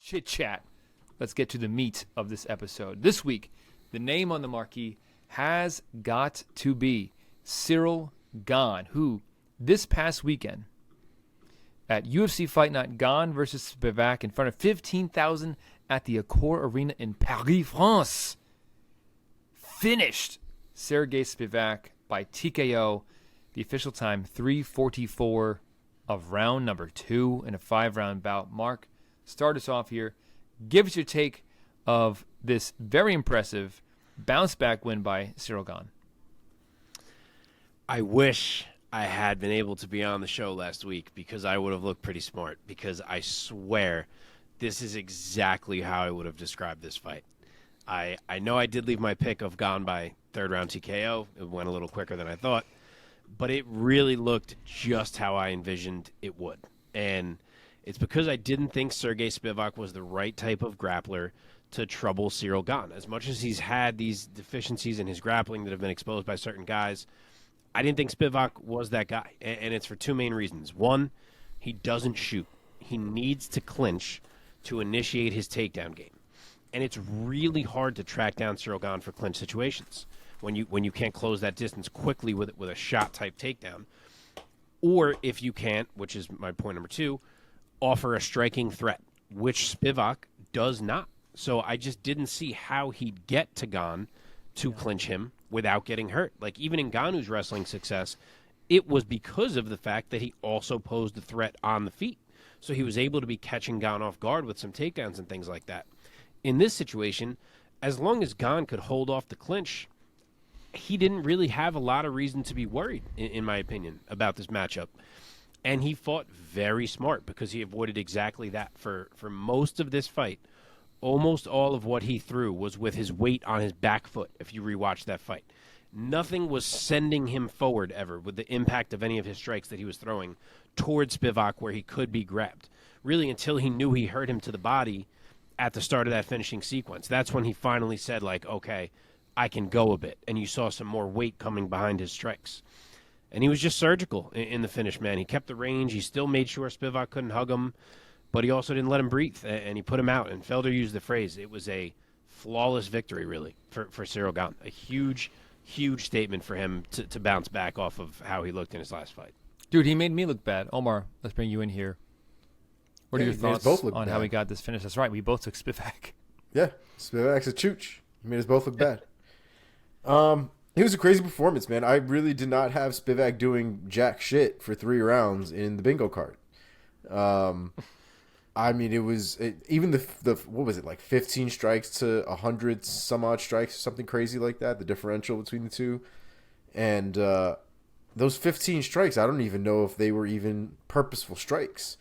chit-chat. Let's get to the meat of this episode. This week, the name on the marquee has got to be Ciryl Gane, who this past weekend at UFC Fight Night, Gane versus Spivac in front of 15,000 at the Accor Arena in Paris, France, finished Serghei Spivac by TKO. The official time, 3:44 of round number 2 in a 5-round bout. Mark, start us off here. Give us your take of this very impressive bounce-back win by Ciryl Gane. I wish I had been able to be on the show last week because I would have looked pretty smart, because I swear this is exactly how I would have described this fight. I know I did leave my pick of Gane by 3rd-round TKO. It went a little quicker than I thought, but it really looked just how I envisioned it would. And it's because I didn't think Serghei Spivac was the right type of grappler to trouble Ciryl Gane. As much as he's had these deficiencies in his grappling that have been exposed by certain guys, I didn't think Spivac was that guy. And it's for 2 main reasons. One, he doesn't shoot. He needs to clinch to initiate his takedown game. And it's really hard to track down Ciryl Gane for clinch situations when you can't close that distance quickly with a shot-type takedown. Or if you can't, which is my point number 2, offer a striking threat, which Spivac does not. So I just didn't see how he'd get to Gane to clinch him without getting hurt. Like, even in Ngannou's wrestling success, it was because of the fact that he also posed a threat on the feet. So he was able to be catching Gane off guard with some takedowns and things like that. In this situation, as long as Gane could hold off the clinch, he didn't really have a lot of reason to be worried, in my opinion, about this matchup. And he fought very smart because he avoided exactly that. For most of this fight, almost all of what he threw was with his weight on his back foot, if you rewatch that fight. Nothing was sending him forward ever with the impact of any of his strikes that he was throwing towards Spivac where he could be grabbed. Really, until he knew he hurt him to the body at the start of that finishing sequence. That's when he finally said, like, okay, I can go a bit. And you saw some more weight coming behind his strikes. And he was just surgical in the finish, man. He kept the range. He still made sure Spivac couldn't hug him, but he also didn't let him breathe, and he put him out. And Felder used the phrase, it was a flawless victory, really, for Ciryl Gane. A huge, huge statement for him to bounce back off of how he looked in his last fight. Dude, he made me look bad. Omar, let's bring you in here. What are your thoughts on how he got this finish? That's right, we both took Spivac. Yeah, Spivac's a chooch. He made us both look bad. It was a crazy performance, man. I really did not have Spivac doing jack shit for 3 rounds in the bingo card. I mean, even the what was it, like 15 strikes to 100 some odd strikes, something crazy like that, the differential between the two. And those 15 strikes, I don't even know if they were even purposeful strikes.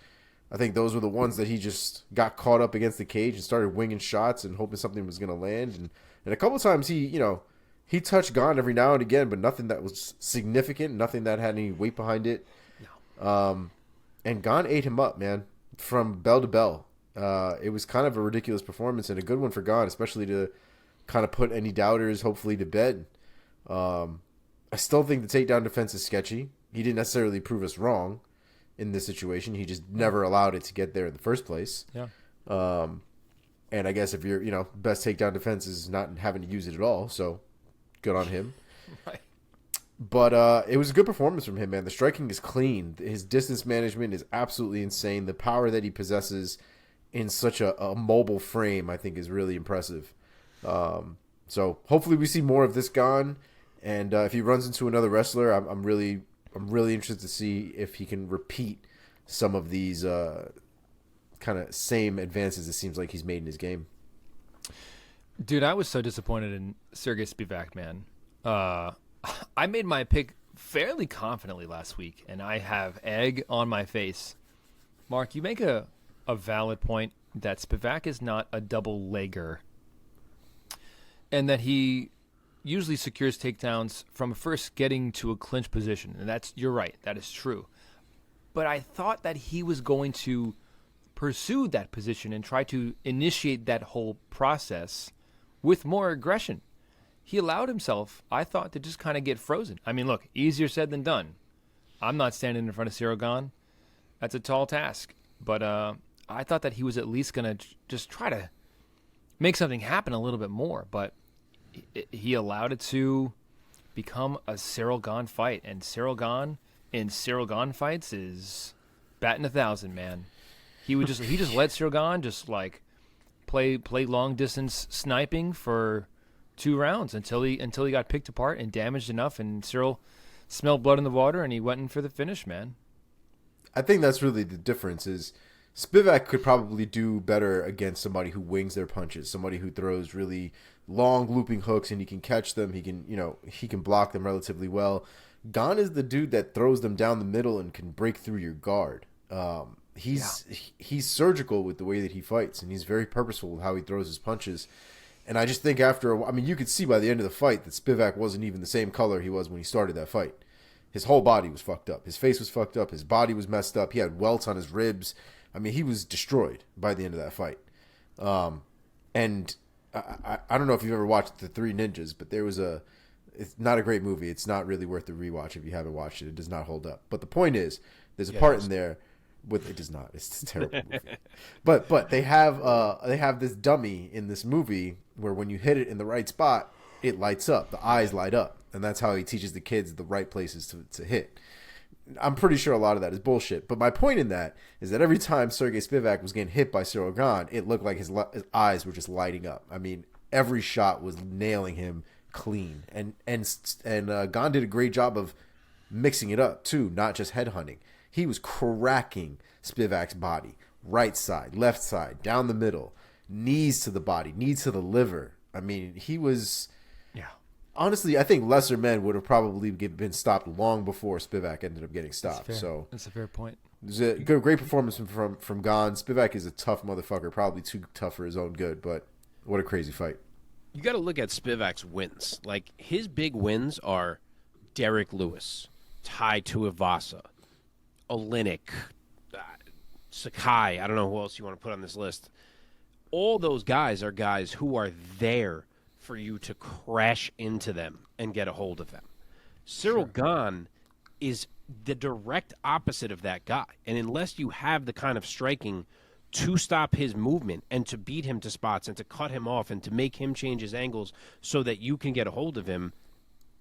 I think those were the ones that he just got caught up against the cage and started winging shots and hoping something was going to land. And a couple of times he touched Gane every now and again, but nothing that was significant, nothing that had any weight behind it. No. And Gane ate him up, man, from bell to bell. It was kind of a ridiculous performance and a good one for Gane, especially to kind of put any doubters hopefully to bed. I still think the takedown defense is sketchy. He didn't necessarily prove us wrong in this situation. He just never allowed it to get there in the first place. Yeah. And I guess if your best takedown defense is not having to use it at all, so good on him. Right. But it was a good performance from him, man. The striking is clean. His distance management is absolutely insane. The power that he possesses in such a mobile frame, I think, is really impressive. So hopefully we see more of this Gane. And if he runs into another wrestler, I'm really interested to see if he can repeat some of these kind of same advances it seems like he's made in his game. Dude, I was so disappointed in Serghei Spivac, man. I made my pick fairly confidently last week, and I have egg on my face. Mark, you make a valid point that Spivac is not a double-legger, and that he usually secures takedowns from first getting to a clinch position, and you're right, that is true. But I thought that he was going to pursue that position and try to initiate that whole process with more aggression. He allowed himself, I thought, to just kind of get frozen. I mean, look, easier said than done. I'm not standing in front of Ciryl Gane. That's a tall task. But I thought that he was at least going to just try to make something happen a little bit more, but he allowed it to become a Ciryl Gane fight, and Ciryl Gane in Ciryl Gane fights is batting 1,000, man. He just let Ciryl Gane just like play long distance sniping for 2 rounds until he got picked apart and damaged enough, and Ciryl smelled blood in the water and he went in for the finish, man. I think that's really the difference. Is Spivac could probably do better against somebody who wings their punches, somebody who throws really long looping hooks and he can catch them. He can block them relatively well. Gane is the dude that throws them down the middle and can break through your guard. He's surgical with the way that he fights, and he's very purposeful with how he throws his punches. And I just think you could see by the end of the fight that Spivac wasn't even the same color he was when he started that fight. His whole body was fucked up. His face was fucked up. His body was messed up. He had welts on his ribs. I mean, he was destroyed by the end of that fight. And I don't know if you've ever watched The Three Ninjas, but it's not a great movie. It's not really worth the rewatch if you haven't watched it. It does not hold up. But the point is, there's a part in there with it does not. It's a terrible movie. But they have this dummy in this movie where when you hit it in the right spot, it lights up. The eyes light up. And that's how he teaches the kids the right places to hit. I'm pretty sure a lot of that is bullshit. But my point in that is that every time Serghei Spivac was getting hit by Ciryl Gane, it looked like his eyes were just lighting up. I mean, every shot was nailing him clean. And Gane did a great job of mixing it up too, not just headhunting. He was cracking Spivac's body, right side, left side, down the middle, knees to the body, knees to the liver. I mean, he was... Honestly, I think lesser men would have probably been stopped long before Spivac ended up getting stopped. That's a fair point. It was a great performance from Gane. Spivac is a tough motherfucker, probably too tough for his own good, but what a crazy fight. You got to look at Spivac's wins. Like, his big wins are Derek Lewis, Tai Tuivasa, Olynyk, Sakai. I don't know who else you want to put on this list. All those guys are guys who are there for you to crash into them and get a hold of them. Ciryl Gane is the direct opposite of that guy. And unless you have the kind of striking to stop his movement and to beat him to spots and to cut him off and to make him change his angles so that you can get a hold of him,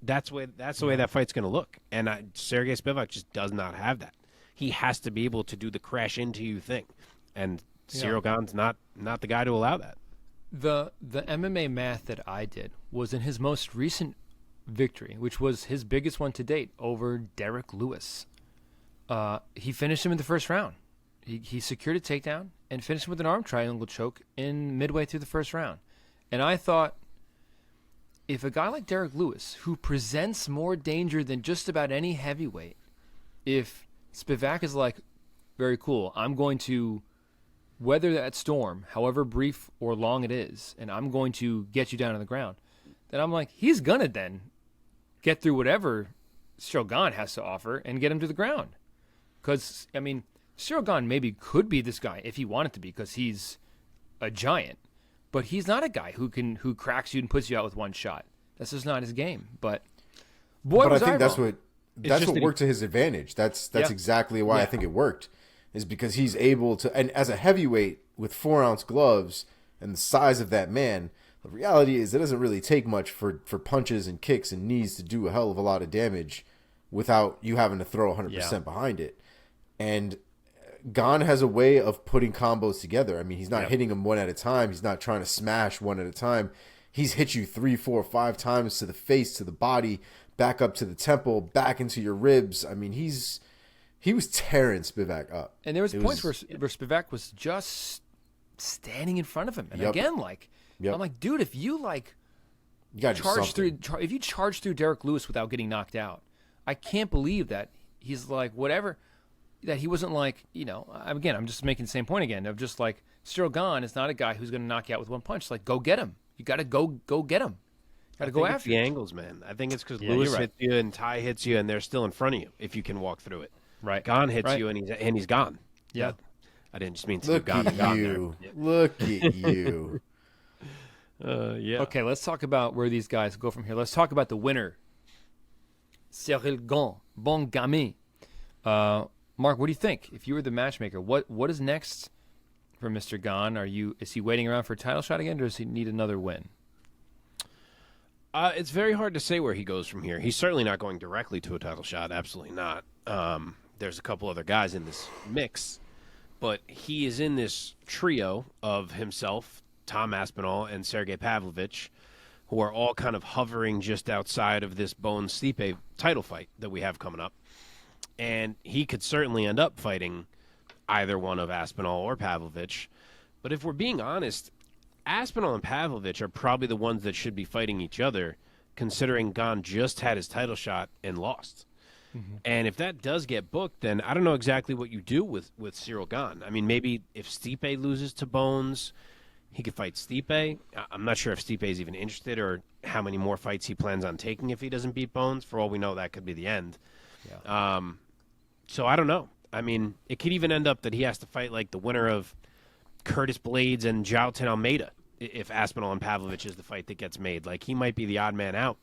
that's the way that fight's going to look. And Serghei Spivac just does not have that. He has to be able to do the crash into you thing. And Ciryl Gane's not the guy to allow that. The MMA math that I did was in his most recent victory, which was his biggest one to date over Derek Lewis. He finished him in the first round. He secured a takedown and finished him with an arm triangle choke in midway through the first round. And I thought, if a guy like Derek Lewis, who presents more danger than just about any heavyweight, if Spivac is like, very cool, I'm going to weather that storm, however brief or long it is, and I'm going to get you down on the ground, then I'm like, he's going to then get through whatever Ciryl Gane has to offer and get him to the ground. Because, I mean, Ciryl Gane maybe could be this guy if he wanted to be because he's a giant, but he's not a guy who cracks you and puts you out with one shot. That's just not his game. But boy, I think that's wrong. what worked to his advantage. That's exactly why I think it worked. Is because he's able to, and as a heavyweight with 4-ounce gloves and the size of that man, the reality is it doesn't really take much for punches and kicks and knees to do a hell of a lot of damage without you having to throw 100% behind it. And Gane has a way of putting combos together. I mean, he's not hitting them one at a time. He's not trying to smash one at a time. He's hit you 3, 4, 5 times to the face, to the body, back up to the temple, back into your ribs. I mean, he was tearing Spivac up. And there was points where Spivac was just standing in front of him. And again, I'm like, dude, if you if you charge through Derek Lewis without getting knocked out, I can't believe that he's like, whatever, that he wasn't like, again, I'm just making the same point again of just like, Ciryl Gane is not a guy who's going to knock you out with one punch. Like, go get him. You got to go get him. Got to go after the angles, man. I think it's because Lewis hits you and Tai hits you and they're still in front of you if you can walk through it. Right. Gane hits you and he's gone. Yeah. I didn't just mean to Look Gane. at you. Look at you. Okay, let's talk about where these guys go from here. Let's talk about the winner. Ciryl Gane. Bon gamin. Mark, what do you think? If you were the matchmaker, what is next for Mr. Gane? Is he waiting around for a title shot again, or does he need another win? It's very hard to say where he goes from here. He's certainly not going directly to a title shot. Absolutely not. There's a couple other guys in this mix, but he is in this trio of himself, Tom Aspinall, and Serghei Pavlovich, who are all kind of hovering just outside of this Bones-Stipe title fight that we have coming up. And he could certainly end up fighting either one of Aspinall or Pavlovich. But if we're being honest, Aspinall and Pavlovich are probably the ones that should be fighting each other, considering Gane just had his title shot and lost. Mm-hmm. And if that does get booked, then I don't know exactly what you do with Ciryl Gane. I mean, maybe if Stipe loses to Bones, he could fight Stipe. I'm not sure if Stipe is even interested or how many more fights he plans on taking if he doesn't beat Bones. For all we know, that could be the end. Yeah. So I don't know. I mean, it could even end up that he has to fight like the winner of Curtis Blades and Jailton Almeida if Aspinall and Pavlovich is the fight that gets made. Like, he might be the odd man out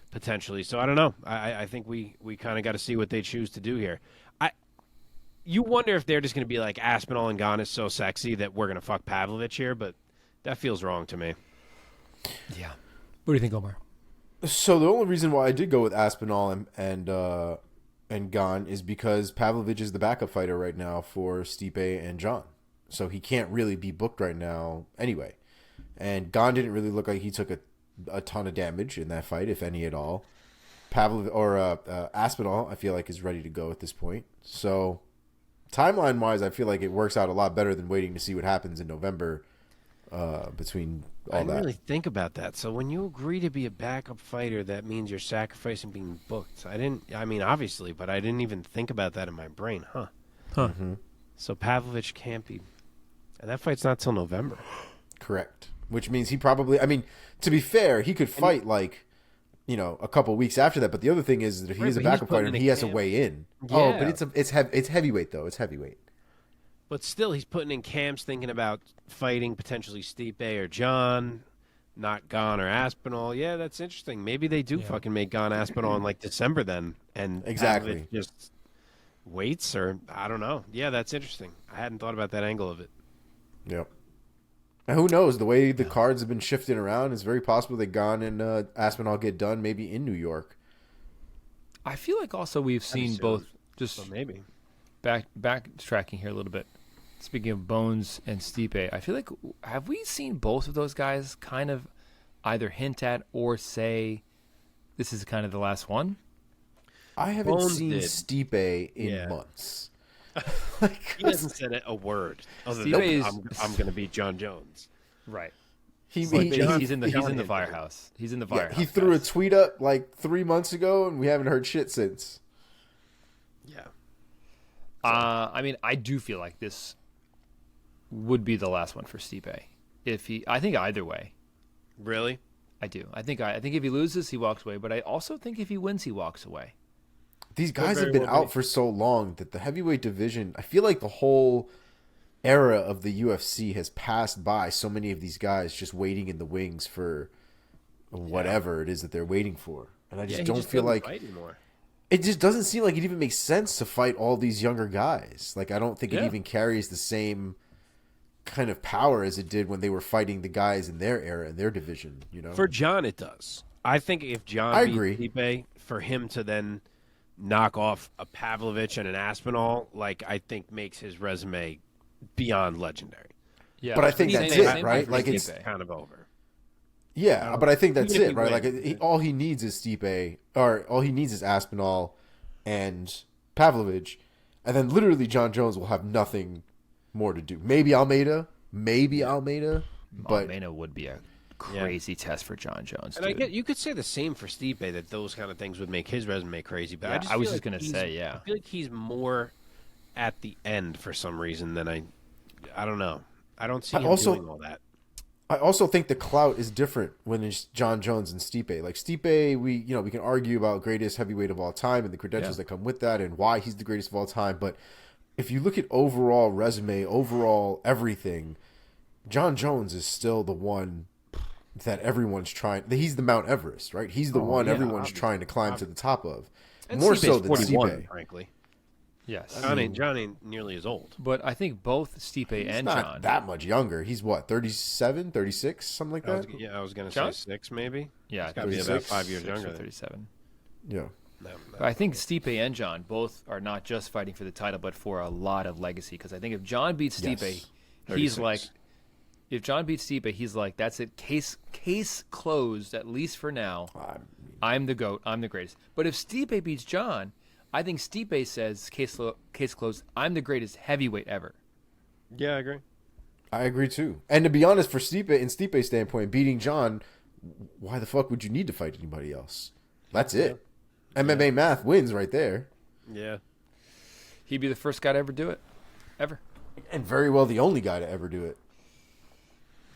potentially. So I don't know. I think we kind of got to see what they choose to do here. You wonder if they're just going to be like, Aspinall and Gane is so sexy that we're going to fuck Pavlovich here, but that feels wrong to me. Yeah. What do you think, Omar? So the only reason why I did go with Aspinall and Gane is because Pavlovich is the backup fighter right now for Stipe and John. So he can't really be booked right now anyway. And Gane didn't really look like he took a ton of damage in that fight, if any at all. Aspinall, I feel like, is ready to go at this point. So timeline-wise, I feel like it works out a lot better than waiting to see what happens in November between all that. I didn't really think about that. So when you agree to be a backup fighter, that means you're sacrificing being booked. I mean, obviously, but I didn't even think about that in my brain, huh? Mm-hmm. So Pavlovich can't be... And that fight's not till November. Correct. Which means he probably... I mean, to be fair, he could fight, a couple weeks after that. But the other thing is that if he is a backup fighter, he has to weigh in. Yeah. Oh, but it's heavyweight, though. It's heavyweight. But still, he's putting in camps thinking about fighting potentially Stipe or John, not Gane or Aspinall. Yeah, that's interesting. Maybe they do fucking make Gane Aspinall in, December then. And exactly. Just waits, or I don't know. Yeah, that's interesting. I hadn't thought about that angle of it. Yep. And who knows? The way the cards have been shifting around, it's very possible that Gane and Aspinall get done maybe in New York. I feel like also we've seen both. Just maybe backtracking here a little bit. Speaking of Bones and Stipe, I feel like have we seen both of those guys kind of either hint at or say this is kind of the last one? I haven't seen Stipe in months. He hasn't said a word other than I'm going to beat John Jones. Right. He's in the firehouse. He's in the firehouse. He threw a tweet up 3 months ago, and we haven't heard shit since. Yeah. I mean, I do feel like this would be the last one for Stipe. I think either way. Really? I do. I think if he loses, he walks away. But I also think if he wins, he walks away. These guys have been out for so long that the heavyweight division, I feel like the whole era of the UFC has passed by so many of these guys just waiting in the wings for whatever it is that they're waiting for. And I just don't feel like it just doesn't seem like it even makes sense to fight all these younger guys. I don't think it even carries the same kind of power as it did when they were fighting the guys in their era, in their division, For John, it does. I think if John beats Stipe, for him to then knock off a Pavlovich and an Aspinall, I think makes his resume beyond legendary. Yeah, but I think that's it, right? It's kind of over. Yeah, but I think that's it, right? All he needs is Stipe, or all he needs is Aspinall and Pavlovich, and then literally John Jones will have nothing more to do. Maybe Almeida, but Almeida would be a crazy test for John Jones. And I get you could say the same for Stipe, that those kind of things would make his resume crazy. But I was just gonna say, I feel like he's more at the end for some reason than I don't know. I don't see him doing all that. I also think the clout is different when it's John Jones and Stipe. Stipe, we can argue about greatest heavyweight of all time and the credentials that come with that and why he's the greatest of all time. But if you look at overall resume, overall everything, John Jones is still the one that everyone's trying. He's the Mount Everest, right? He's the one everyone's trying to climb to the top of. And More Stipe's so than 41, Stipe. frankly. Yes. John ain't nearly as old. But I think both Stipe He's and not John. that much younger. He's what, 37, 36, something like that? I was gonna John? say 6 maybe. Yeah, He's got to be about 5 years 6 or younger. 37. Yeah. But I think Stipe and John both are not just fighting for the title, but for a lot of legacy. Because I think if John beats Stipe, Yes. he's 36. like, if John beats Stipe, he's like, that's it. Case closed, at least for now. I'm the GOAT. I'm the greatest. But if Stipe beats John, I think Stipe says, case closed, I'm the greatest heavyweight ever. Yeah, I agree. I agree too. And to be honest, for Stipe, in Stipe's standpoint, beating John, why the fuck would you need to fight anybody else? That's it. MMA math wins right there. Yeah. He'd be the first guy to ever do it. Ever. And very well the only guy to ever do it.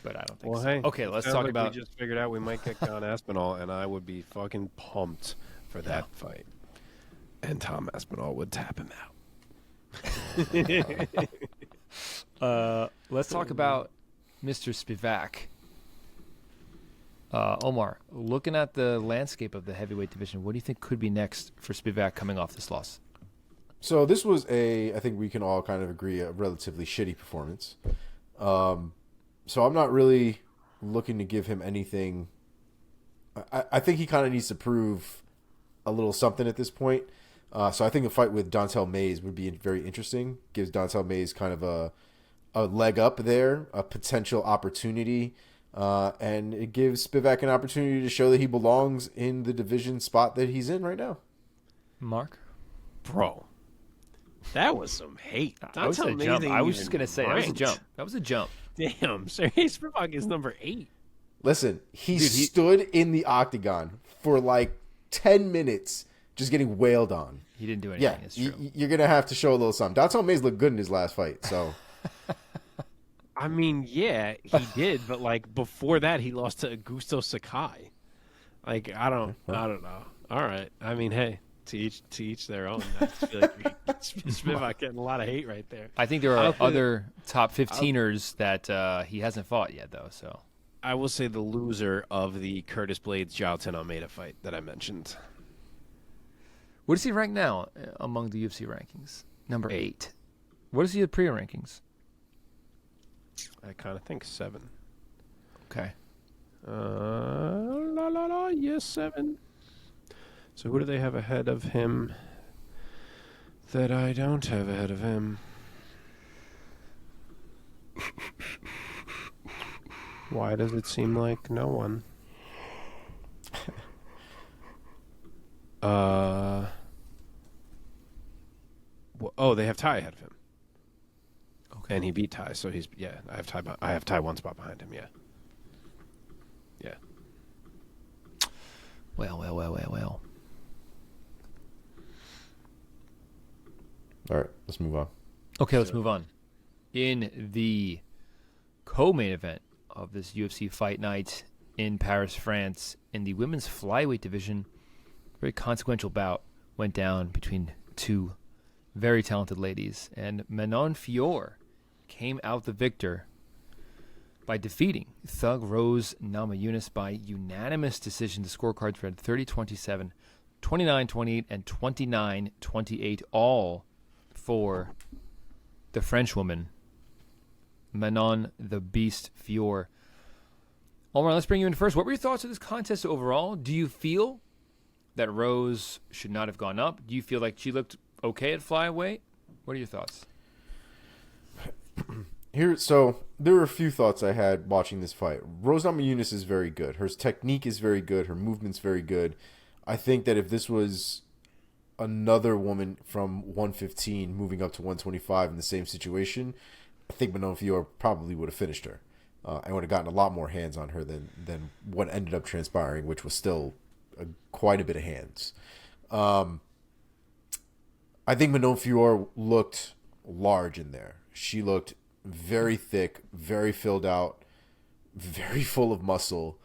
But I don't think Well, so. hey. Okay, let's sounds talk like about... We just figured out we might get Gane Aspinall, and I would be fucking pumped for that fight. And Tom Aspinall would tap him out. Let's talk about Mr. Spivac. Omar, looking at the landscape of the heavyweight division, what do you think could be next for Spivac coming off this loss? So this was I think we can all kind of agree, a relatively shitty performance. So I'm not really looking to give him anything. I think he kind of needs to prove a little something at this point. So I think a fight with Dontel Mays would be very interesting. Gives Dontel Mays kind of a leg up there, a potential opportunity. And it gives Spivac an opportunity to show that he belongs in the division spot that he's in right now. Mark? Bro. That was some hate. That was a jump. I was just going to say, that was a jump. That was a jump. Damn, Serghei Spivac is number 8. Listen, he stood in the octagon for like 10 minutes just getting wailed on. He didn't do anything. Yeah, It's true. you're going to have to show a little something. Dontel Mays looked good in his last fight, so... I mean, yeah, he did, but like before that, he lost to Augusto Sakai. Like, I don't know. All right, I mean, hey, to each their own. I just feel like Spivac getting a lot of hate right there. I think there are other top 15ers that he hasn't fought yet, though. So I will say the loser of the Curtis Blades Jailton Almeida fight that I mentioned. what is he ranked now among the UFC rankings? Number 8. What is he at pre-rankings? I kind of think 7. Okay. Yes, 7. So who do they have ahead of him that I don't have ahead of him? Why does it seem like no one? They have Ty ahead of him. Okay. And he beat Ty, so he's I have Ty one spot behind him, yeah. Yeah. Well. All right, let's move on. Okay, let's move on. In the co-main event of this UFC Fight Night in Paris, France, in the women's flyweight division, a very consequential bout went down between two very talented ladies, and Manon Fiorot came out the victor by defeating Thug Rose Namajunas by unanimous decision. The scorecards read 30-27, 29-28, and 29-28, all for the Frenchwoman, Manon the Beast Fiorot. Omar, let's bring you in first. What were your thoughts of this contest overall? Do you feel that Rose should not have gone up? Do you feel like she looked okay at flyweight? What are your thoughts? So there were a few thoughts I had watching this fight. Rose Namajunas is very good. Her technique is very good. Her movement's very good. I think that if this was another woman from 115 moving up to 125 in the same situation, I think Manon Fiorot probably would have finished her. And would have gotten a lot more hands on her than what ended up transpiring, which was still quite a bit of hands. I think Manon Fiorot looked large in there. She looked very thick, very filled out, very full of muscle,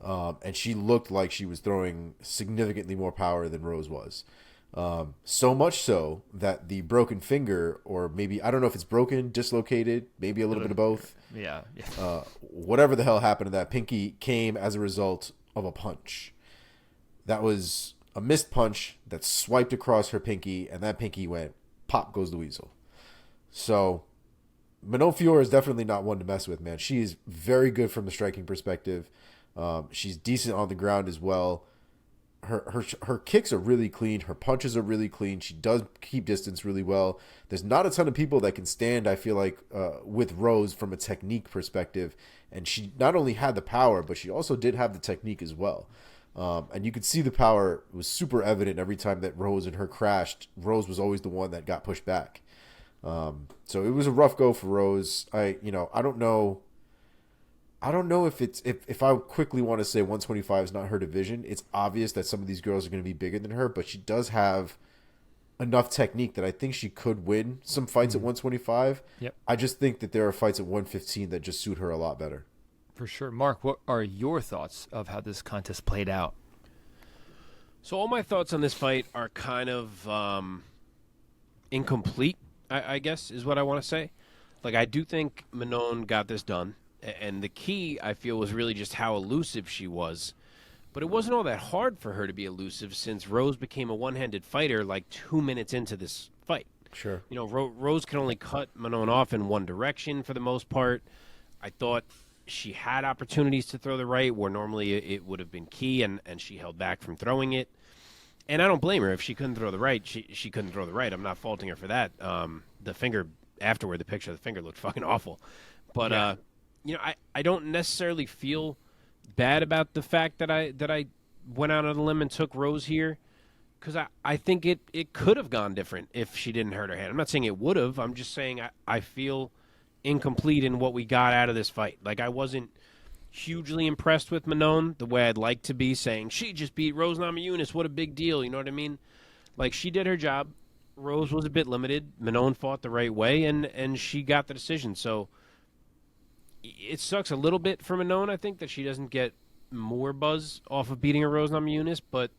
and she looked like she was throwing significantly more power than Rose was. So much so that the broken finger, or maybe, I don't know if it's broken, dislocated, maybe a little bit of both. Yeah. Whatever the hell happened to that pinky came as a result of a punch. That was a missed punch that swiped across her pinky, and that pinky went pop goes the weasel. So Manon Fiorot is definitely not one to mess with, man. She is very good from the striking perspective. She's decent on the ground as well. Her kicks are really clean. Her punches are really clean. She does keep distance really well. There's not a ton of people that can stand, I feel like, with Rose from a technique perspective. And she not only had the power, but she also did have the technique as well. And you could see the power was super evident every time that Rose and her crashed. Rose was always the one that got pushed back. So it was a rough go for Rose. I don't know. I don't know if I quickly want to say 125 is not her division. It's obvious that some of these girls are going to be bigger than her, but she does have enough technique that I think she could win some fights at 125. Yep. I just think that there are fights at 115 that just suit her a lot better. For sure. Mark, what are your thoughts of how this contest played out? So all my thoughts on this fight are kind of incomplete, I guess, is what I want to say. Like, I do think Manon got this done. And the key, I feel, was really just how elusive she was. But it wasn't all that hard for her to be elusive since Rose became a one-handed fighter like 2 minutes into this fight. Sure. Rose can only cut Manon off in one direction for the most part. I thought she had opportunities to throw the right where normally it would have been key, and she held back from throwing it. And I don't blame her. If she couldn't throw the right, she couldn't throw the right. I'm not faulting her for that. The finger afterward, the picture of the finger looked fucking awful. But I don't necessarily feel bad about the fact that I went out on a limb and took Rose here, because I think it could have gone different if she didn't hurt her hand. I'm not saying it would have. I'm just saying I feel incomplete in what we got out of this fight. Like, I wasn't hugely impressed with Manon the way I'd like to be, saying she just beat Rose Namajunas. What a big deal. You know what I mean? Like, she did her job. Rose was a bit limited. Manon fought the right way, and she got the decision. So it sucks a little bit for Manon, I think, that she doesn't get more buzz off of beating a Rose Namajunas. But,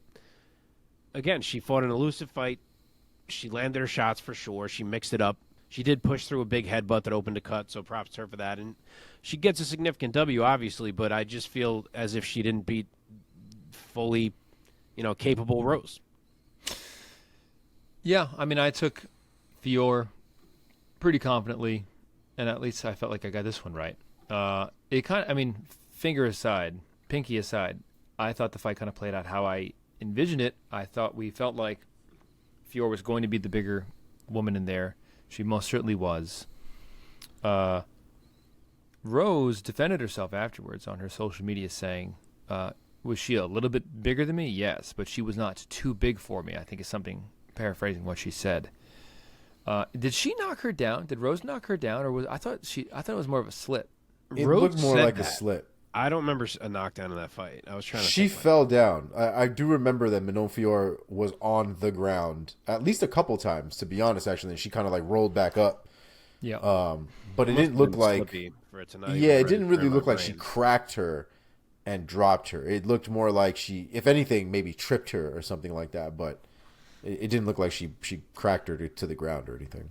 again, she fought an elusive fight. She landed her shots for sure. She mixed it up. She did push through a big headbutt that opened a cut, so props to her for that. And she gets a significant W, obviously, but I just feel as if she didn't beat fully, capable Rose. Yeah, I mean, I took Fior pretty confidently, and at least I felt like I got this one right. Finger aside, pinky aside, I thought the fight kind of played out how I envisioned it. I thought we felt like Fior was going to be the bigger woman in there. She most certainly was. Rose defended herself afterwards on her social media saying, was she a little bit bigger than me? Yes, but she was not too big for me, I think is something, paraphrasing what she said. Did she knock her down? Did Rose knock her down? Or I thought it was more of a slip. It Rose looked more said like that. a slip. I don't remember a knockdown in that fight. I was trying to She think fell down. I do remember that Manon Fiorot was on the ground at least a couple times, to be honest, actually. And she kind of like rolled back up. Yeah. But it didn't look like... For it, to not Yeah, even it didn't really my look like brain. she cracked her and dropped her. It looked more like she, if anything, maybe tripped her or something like that. But it didn't look like she cracked her to the ground or anything.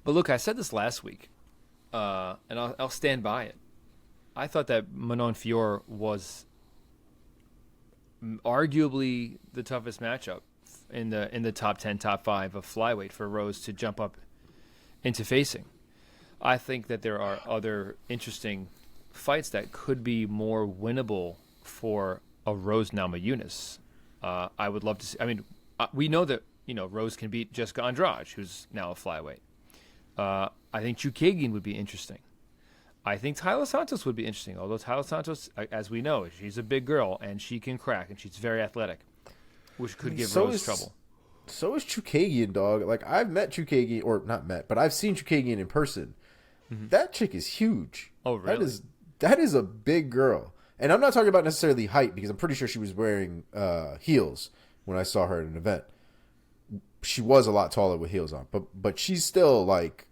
But look, I said this last week, and I'll stand by it. I thought that Manon Fiorot was arguably the toughest matchup in the top 10, top 5 of flyweight for Rose to jump up into facing. I think that there are other interesting fights that could be more winnable for a Rose Namajunas. I would love to see. I mean, we know that Rose can beat Jessica Andrade, who's now a flyweight. I think Chookagian would be interesting. I think Taila Santos would be interesting, although Taila Santos, as we know, she's a big girl and she can crack and she's very athletic, which could give Rose trouble. So is Chookagian, dog. Like, I've met Chookagian, or not met, but I've seen Chookagian in person. Mm-hmm. That chick is huge. Oh, really? That is a big girl. And I'm not talking about necessarily height, because I'm pretty sure she was wearing heels when I saw her at an event. She was a lot taller with heels on, but she's still like...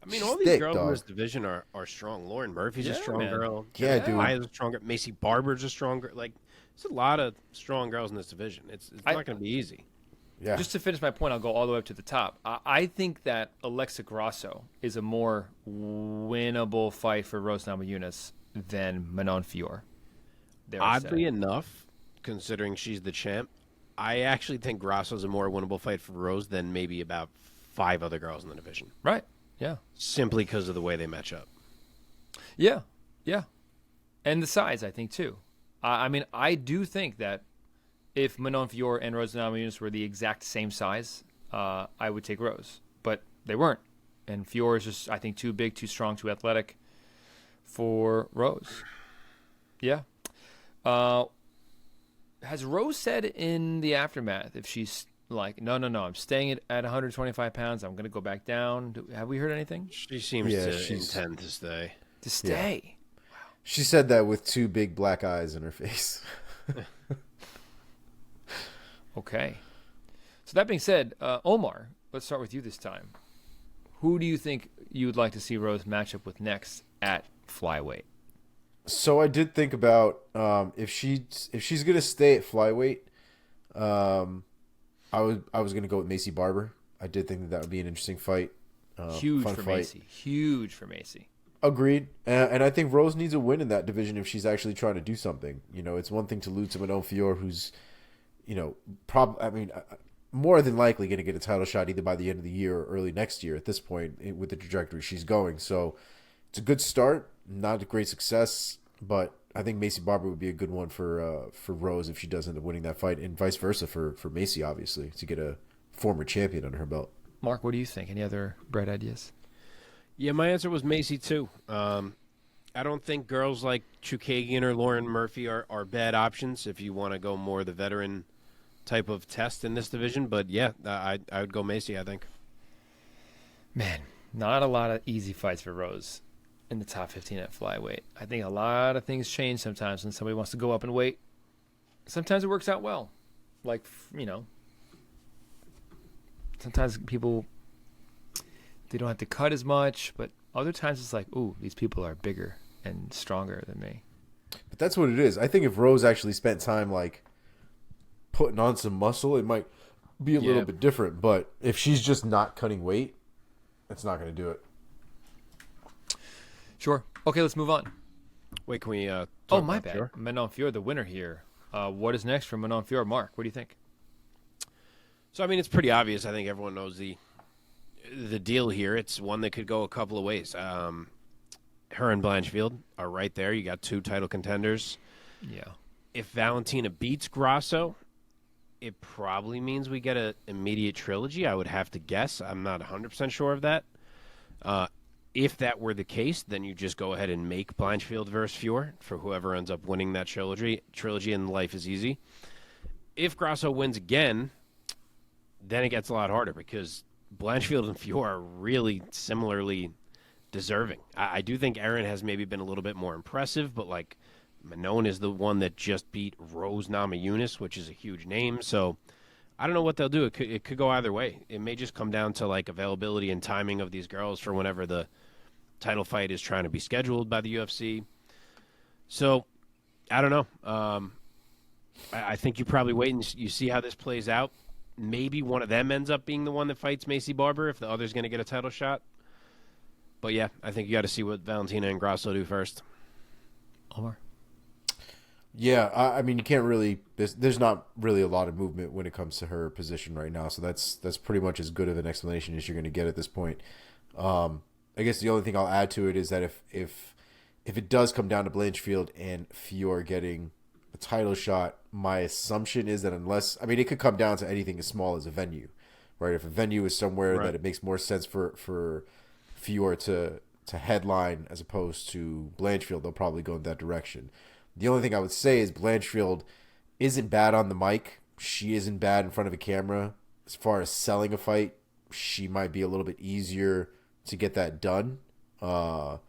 I mean, all these thick, girls dog. in this division are strong. Lauren Murphy's a strong man. girl. Yeah, dude. Maya's a strong girl. Macy Barber's a strong girl. Like, there's a lot of strong girls in this division. It's not going to be easy. Yeah. Just to finish my point, I'll go all the way up to the top. I think that Alexa Grasso is a more winnable fight for Rose Namajunas than Manon Fiorot. Oddly enough, considering she's the champ, I actually think Grasso's a more winnable fight for Rose than maybe about 5 other girls in the division. Right. Yeah. Simply because of the way they match up. Yeah. Yeah. And the size, I think, too. I mean, I do think that if Manon Fiorot and Rose Namajunas were the exact same size, I would take Rose. But they weren't. And Fiorot is just, I think, too big, too strong, too athletic for Rose. Yeah. Has Rose said in the aftermath if she's like, no, I'm staying at 125 pounds. I'm going to go back down. Have we heard anything? She seems to intend to stay. To stay? Yeah. She said that with 2 big black eyes in her face. Okay. So that being said, Omar, let's start with you this time. Who do you think you would like to see Rose match up with next at flyweight? So I did think about if she's gonna stay at flyweight, I was gonna go with Macy Barber. I did think that would be an interesting fight. Huge fun for fight. Macy. Huge for Macy. Agreed. And I think Rose needs a win in that division if she's actually trying to do something. You know, it's one thing to lose to Manon Fiorot, who's, you know, more than likely going to get a title shot either by the end of the year or early next year at this point with the trajectory she's going. So it's a good start, not a great success, but I think Macy Barber would be a good one for Rose if she does end up winning that fight, and vice versa for Macy, obviously, to get a former champion under her belt. Mark, what do you think? Any other bright ideas? Yeah, my answer was Macy, too. I don't think girls like Chukagian or Lauren Murphy are bad options if you want to go more the veteran type of test in this division. But, yeah, I would go Macy, I think. Man, not a lot of easy fights for Rose in the top 15 at flyweight. I think a lot of things change sometimes when somebody wants to go up and weight. Sometimes it works out well. Like, you know, sometimes people, they don't have to cut as much, but other times it's like, ooh, these people are bigger and stronger than me. But that's what it is. I think if Rose actually spent time, like, putting on some muscle, it might be a little bit different. But if she's just not cutting weight, it's not going to do it. Sure. Okay, let's move on. Wait, can we talk my about bad. Fiorot? Manon Fiorot, the winner here. What is next for Manon Fiorot? Mark, what do you think? So, I mean, it's pretty obvious. I think everyone knows the deal here. It's one that could go a couple of ways. Her and Blanchfield are right there. You got 2 title contenders. Yeah. If Valentina beats Grasso, it probably means we get an immediate trilogy, I would have to guess. I'm not 100% sure of that. If that were the case, then you just go ahead and make Blanchfield versus Fiorot for whoever ends up winning that trilogy, and life is easy. If Grasso wins again, then it gets a lot harder because Blanchfield and Fiorot are really similarly deserving. I do think Erin has maybe been a little bit more impressive, but like Manon is the one that just beat Rose Namajunas, which is a huge name. So I don't know what they'll do. It could go either way. It may just come down to like availability and timing of these girls for whenever the title fight is trying to be scheduled by the UFC. So I don't know. I think you probably wait and you see how this plays out. Maybe one of them ends up being the one that fights Macy Barber if the other's going to get a title shot. But yeah, I think you got to see what Valentina and Grasso do first. Omar? Yeah, I mean, you can't really. There's not really a lot of movement when it comes to her position right now, so that's pretty much as good of an explanation as you're going to get at this point. I guess the only thing I'll add to it is that if it does come down to Blanchfield and Fiorot getting a title shot, my assumption is that it could come down to anything as small as a venue, right? If a venue is somewhere that it makes more sense for Fiorot to headline as opposed to Blanchfield, they'll probably go in that direction. The only thing I would say is Blanchfield isn't bad on the mic. She isn't bad in front of a camera. As far as selling a fight, she might be a little bit easier to get that done. But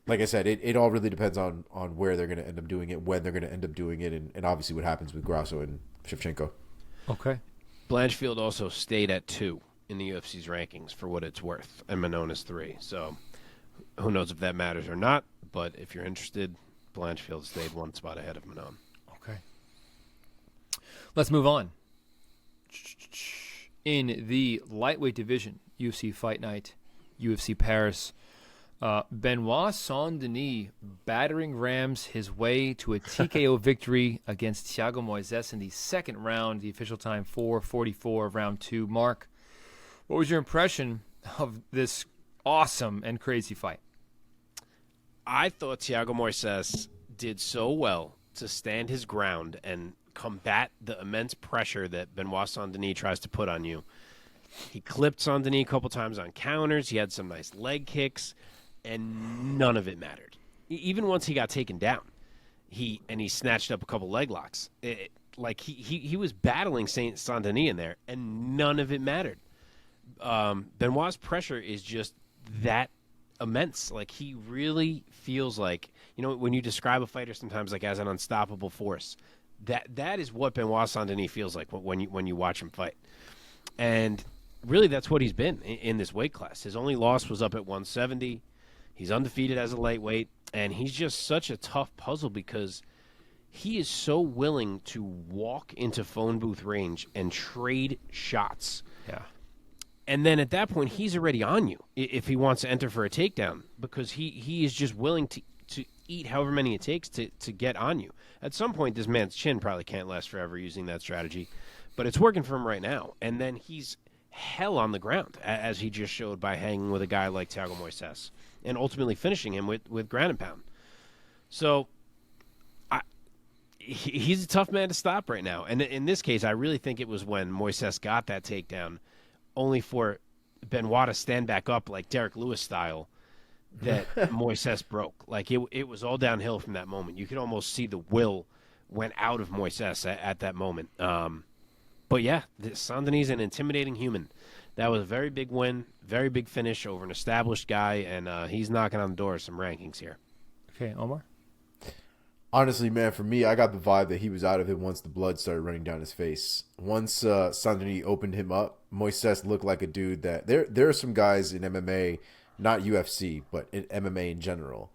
like I said, it all really depends on where they're going to end up doing it, when they're going to end up doing it, and obviously what happens with Grasso and Shevchenko. Okay. Blanchfield also stayed at 2 in the UFC's rankings for what it's worth, and Manon is 3. So who knows if that matters or not, but if you're interested, Blanchfield stayed 1 spot ahead of Manon. Okay. Let's move on. In the lightweight division, UFC Fight Night, UFC Paris. Benoit Saint-Denis battering rams his way to a TKO victory against Thiago Moises in the second round. The official time 4:44 of round 2. Mark, what was your impression of this awesome and crazy fight? I thought Thiago Moises did so well to stand his ground and combat the immense pressure that Benoit Saint-Denis tries to put on you. He clipped Saint-Denis a couple times on counters. He had some nice leg kicks, and none of it mattered. Even once he got taken down, he snatched up a couple leg locks. He was battling Saint-Denis in there, and none of it mattered. Benoit's pressure is just that immense. Like, he really feels like, when you describe a fighter sometimes like as an unstoppable force, that is what Benoit Saint-Denis feels like when you watch him fight. And really, that's what he's been in this weight class. His only loss was up at 170. He's undefeated as a lightweight, and he's just such a tough puzzle because he is so willing to walk into phone booth range and trade shots. Yeah. And then at that point, he's already on you if he wants to enter for a takedown, because he is just willing to eat however many it takes to get on you. At some point, this man's chin probably can't last forever using that strategy, but it's working for him right now. And then he's hell on the ground, as he just showed by hanging with a guy like Thiago Moises and ultimately finishing him with ground and pound. So he's a tough man to stop right now. And in this case, I really think it was when Moises got that takedown, only for Benoit to stand back up like Derek Lewis style, that Moises broke. Like, it was all downhill from that moment. You could almost see the will went out of Moises at that moment. But yeah, Saint-Denis is an intimidating human. That was a very big win, very big finish over an established guy, and he's knocking on the door of some rankings here. Okay, Omar? Honestly, man, for me, I got the vibe that he was out of it once the blood started running down his face. Once Saint-Denis opened him up, Moises looked like a dude that... There are some guys in MMA, not UFC, but in MMA in general,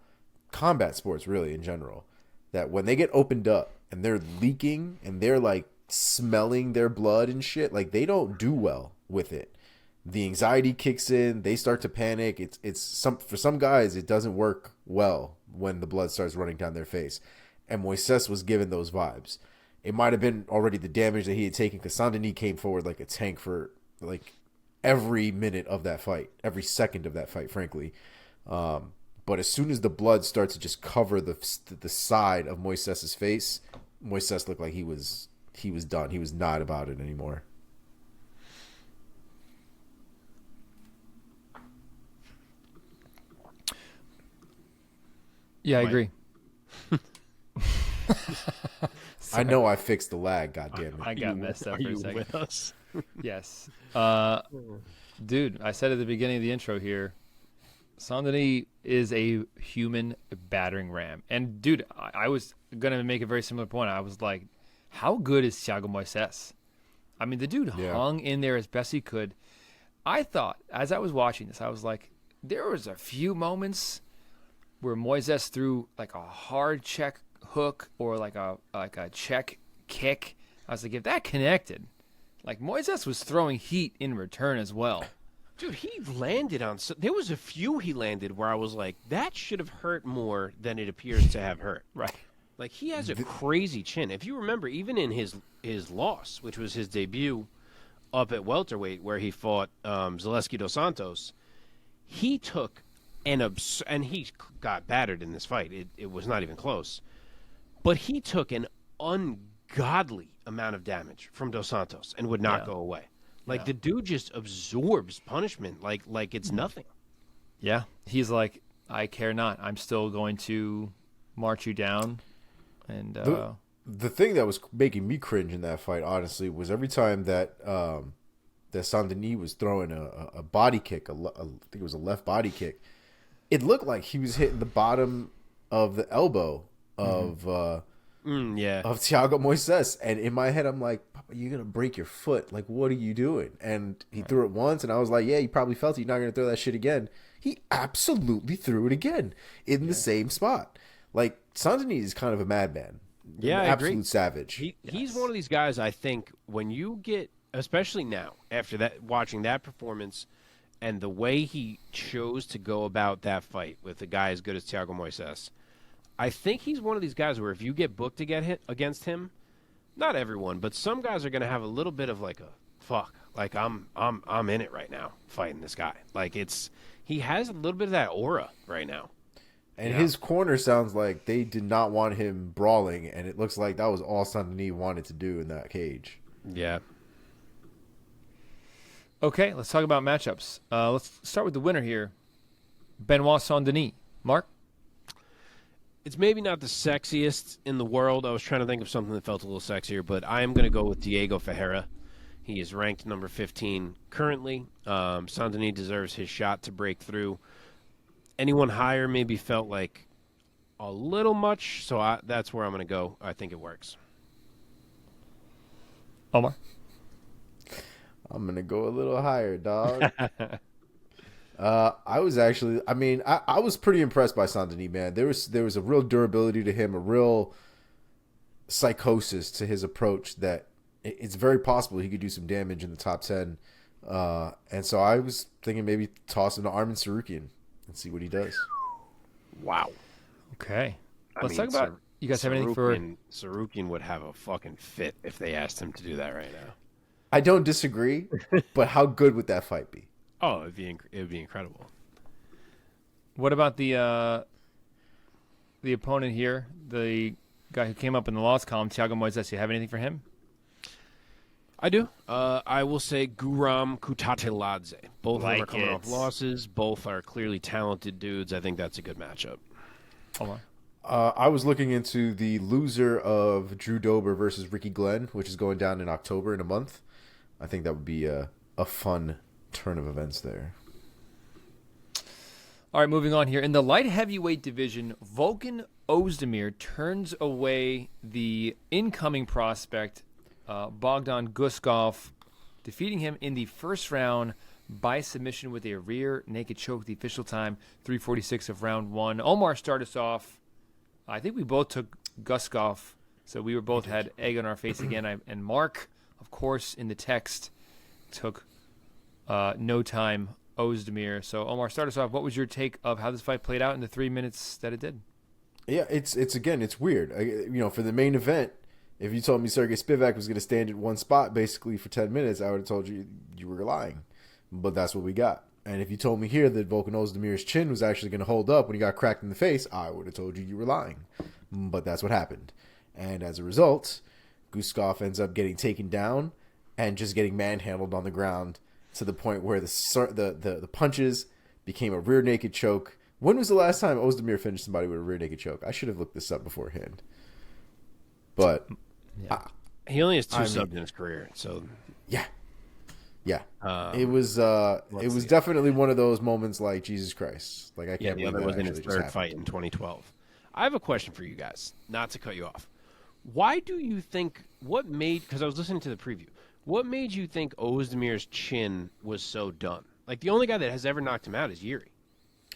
combat sports really in general, that when they get opened up and they're leaking and they're like smelling their blood and shit, like, they don't do well with it. The anxiety kicks in, they start to panic. For some guys, it doesn't work well when the blood starts running down their face. And Moises was given those vibes. It might have been already the damage that he had taken, because Saint-Denis came forward like a tank for like every minute of that fight, every second of that fight, frankly. But as soon as the blood starts to just cover the side of Moises's face, Moises looked like he was done. He was not about it anymore. Yeah, I agree. I know I fixed the lag, goddammit. I got messed up for a second. With us? Yes. Dude, I said at the beginning of the intro here, Saint-Denis is a human battering ram. And, dude, I was going to make a very similar point. I was like, how good is Thiago Moises? I mean, the dude hung in there as best he could. I thought, as I was watching this, I was like, there was a few moments where Moises threw like a hard check hook or like a check kick. I was like, if that connected, like, Moises was throwing heat in return as well. Dude, he landed on... There was a few he landed where I was like, that should have hurt more than it appears to have hurt. Right. Like, he has a crazy chin. If you remember, even in his loss, which was his debut up at welterweight where he fought Zaleski dos Santos, he took and he got battered in this fight. It was not even close. But he took an ungodly amount of damage from dos Santos and would not go away. Like, the dude just absorbs punishment like it's nothing. Yeah. He's like, I care not. I'm still going to march you down. And the thing that was making me cringe in that fight, honestly, was every time that Saint-Denis was throwing a body kick, I think it was a left body kick, it looked like he was hitting the bottom of the elbow of Thiago Moises. And in my head, I'm like, Papa, you're going to break your foot. Like, what are you doing? And he threw it once, and I was like, yeah, you probably felt it. You're not going to throw that shit again. He absolutely threw it again in the same spot. Like, Saint-Denis is kind of a madman. Yeah, an I absolute agree. savage. He's one of these guys, I think, when you get, especially now, after that, watching that performance And the way he chose to go about that fight with a guy as good as Thiago Moises, I think he's one of these guys where if you get booked to get hit against him, not everyone, but some guys are going to have a little bit of like a fuck, like I'm in it right now fighting this guy. Like he has a little bit of that aura right now. And his corner sounds like they did not want him brawling, and it looks like that was all Saint-Denis wanted to do in that cage. Yeah. Okay, let's talk about matchups. Let's start with the winner here, Benoit Saint-Denis. Mark? It's maybe not the sexiest in the world. I was trying to think of something that felt a little sexier, but I am going to go with Diego Ferreira. He is ranked number 15 currently. Saint-Denis deserves his shot to break through. Anyone higher maybe felt like a little much, so that's where I'm going to go. I think it works. Omar? I'm going to go a little higher, dog. I was pretty impressed by Saint-Denis, man. There was a real durability to him, a real psychosis to his approach that it's very possible he could do some damage in the top 10. And so I was thinking maybe toss him to Arman Tsarukyan and see what he does. Wow. Okay. Let's talk about, you guys have anything for... Tsarukyan would have a fucking fit if they asked him to do that right now. I don't disagree, but how good would that fight be? Oh, it'd be incredible. What about the opponent here, the guy who came up in the loss column, Thiago Moises? You have anything for him? I do. I will say Guram Kutateladze. Both of them are coming off losses. Both are clearly talented dudes. I think that's a good matchup. Omar? I was looking into the loser of Drew Dober versus Ricky Glenn, which is going down in October in a month. I think that would be a fun turn of events there. All right, moving on here. In the light heavyweight division, Volkan Oezdemir turns away the incoming prospect, Bogdan Guskov, defeating him in the first round by submission with a rear naked choke. The official time, 3:46 of round one. Omar, start us off. I think we both took Guskov, so we both had egg on our face again. And Mark, of course, in the text, took no time Oezdemir. So Omar, start us off. What was your take of how this fight played out in the 3 minutes that it did? Yeah, it's weird. For the main event, if you told me Serghei Spivac was going to stand at one spot basically for 10 minutes, I would have told you were lying. But that's what we got. And if you told me here that Volkan Oezdemir's chin was actually going to hold up when he got cracked in the face, I would have told you were lying. But that's what happened. And as a result, Guskov ends up getting taken down and just getting manhandled on the ground to the point where the punches became a rear naked choke. When was the last time Oezdemir finished somebody with a rear naked choke? I should have looked this up beforehand. But he only has two subs in his career, so yeah. It was definitely one of those moments like Jesus Christ. Like I can't believe that was in his third happened. fight in 2012. I have a question for you guys, not to cut you off. Why do you think because I was listening to the preview, what made you think Oezdemir's chin was so done? Like the only guy that has ever knocked him out is Ciryl.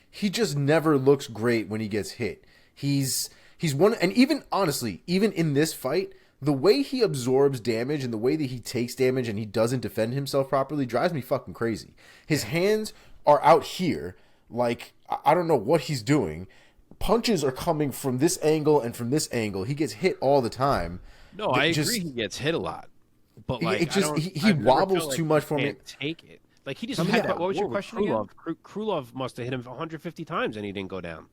He just never looks great when he gets hit. He's one, and even honestly, even in this fight, the way he absorbs damage and the way that he takes damage and he doesn't defend himself properly drives me fucking crazy. His hands are out here, like I don't know what he's doing. Punches are coming from this angle and from this angle. He gets hit all the time. No, I agree. He gets hit a lot, but like he wobbles too much for me. Take it. Like he just. What was your question again? Krulov must have hit him 150 times and he didn't go down.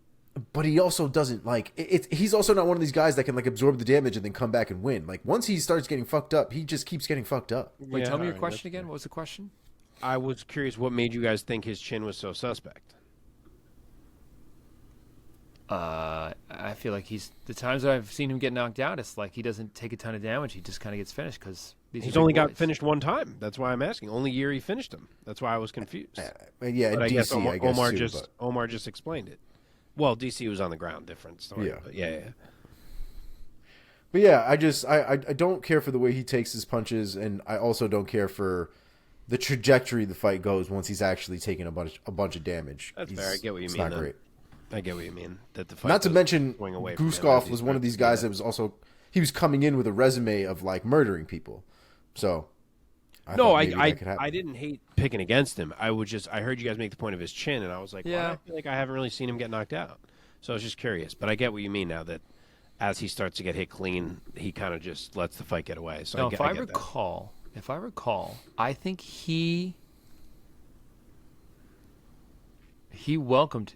But he also doesn't he's also not one of these guys that can like absorb the damage and then come back and win. Like once he starts getting fucked up, he just keeps getting fucked up. Wait, tell me your question again. What was the question? I was curious what made you guys think his chin was so suspect. I feel like the times that I've seen him get knocked out, it's like he doesn't take a ton of damage. He just kind of gets finished because he's only got finished one time. That's why I'm asking. Only year he finished him. That's why I was confused. Yeah, but DC, Omar just explained it. Well, DC was on the ground, different story. Yeah. But yeah. But yeah, I don't care for the way he takes his punches, and I also don't care for the trajectory the fight goes once he's actually taking a bunch of damage. That's fair. I get what you mean. It's not great. I get what you mean. That the fight not to mention Guskov was one of these guys that was also he was coming in with a resume of like murdering people. So I No, thought I maybe that could I happen. didn't hate picking against him. I heard you guys make the point of his chin, and I was like, Yeah. well, I feel like I haven't really seen him get knocked out. So I was just curious, but I get what you mean now that as he starts to get hit clean, he kind of just lets the fight get away. So Now, I get that. if I recall, I think he welcomed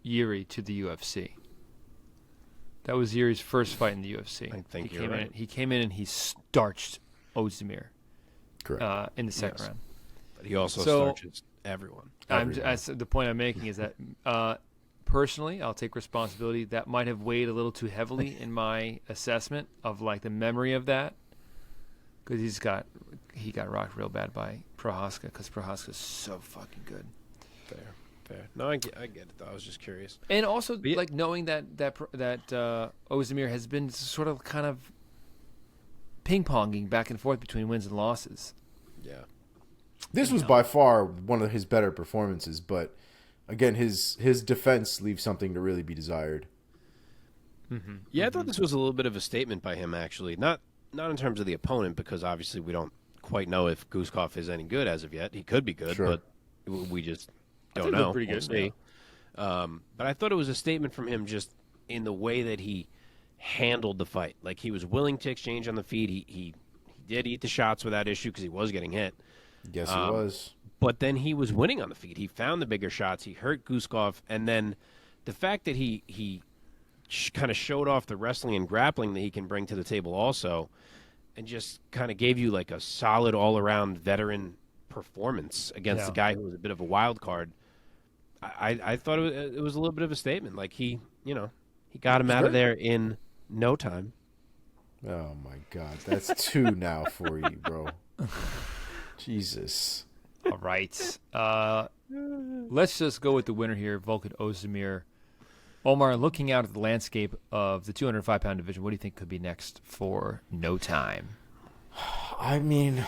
Yuri to the UFC. That was Yuri's first fight in the UFC. I think he you're came right. He came in and he starched Oezdemir Correct. in the second Yes. round. But he also So- starches everyone. The point I'm making is that personally, I'll take responsibility. That might have weighed a little too heavily in my assessment of like the memory of that, because he got rocked real bad by Prohaska, because Prohaska's so fucking good. Fair. No, I get it, though. I was just curious. And also, But yeah- like knowing that Oezdemir has been sort of kind of ping-ponging back and forth between wins and losses. Yeah. This was by far one of his better performances, but again, his defense leaves something to really be desired. Yeah, I thought this was a little bit of a statement by him, actually. Not in terms of the opponent, because obviously we don't quite know if Guskov is any good as of yet. He could be good, Sure. but we just don't think he know. looked pretty We'll good, see. But I thought it was a statement from him just in the way that he handled the fight. Like, he was willing to exchange on the feet. He did eat the shots without issue because he was getting hit. Yes, he was. But then he was winning on the feet. He found the bigger shots. He hurt Guskov. And then the fact that he kind of showed off the wrestling and grappling that he can bring to the table also, and just kind of gave you like a solid all-around veteran performance against Yeah. a guy who was a bit of a wild card. I thought it was a little bit of a statement. Like, he got him out of there in no time. Oh my God, that's two now for you, bro. Jesus. All right. Let's just go with the winner here, Volkan Oezdemir. Omar, looking out at the landscape of the 205-pound division, what do you think could be next for No Time? I mean,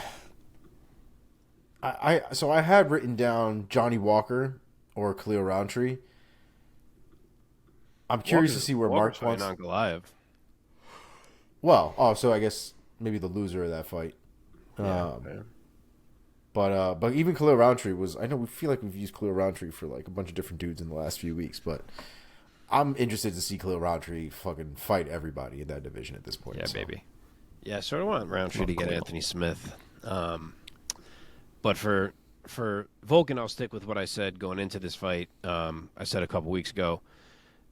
so I had written down Johnny Walker or Khalil Roundtree. I'm curious to see where Walker's Mark fighting wants. on Goliath. Well, so I guess maybe the loser of that fight. Yeah. But even Khalil Roundtree was. I know we feel like we've used Khalil Roundtree for like a bunch of different dudes in the last few weeks, but I'm interested to see Khalil Roundtree fucking fight everybody in that division at this point. Yeah, so. baby. Yeah, I sort of want Roundtree to get Anthony Smith. But for Volkan, I'll stick with what I said going into this fight. I said a couple weeks ago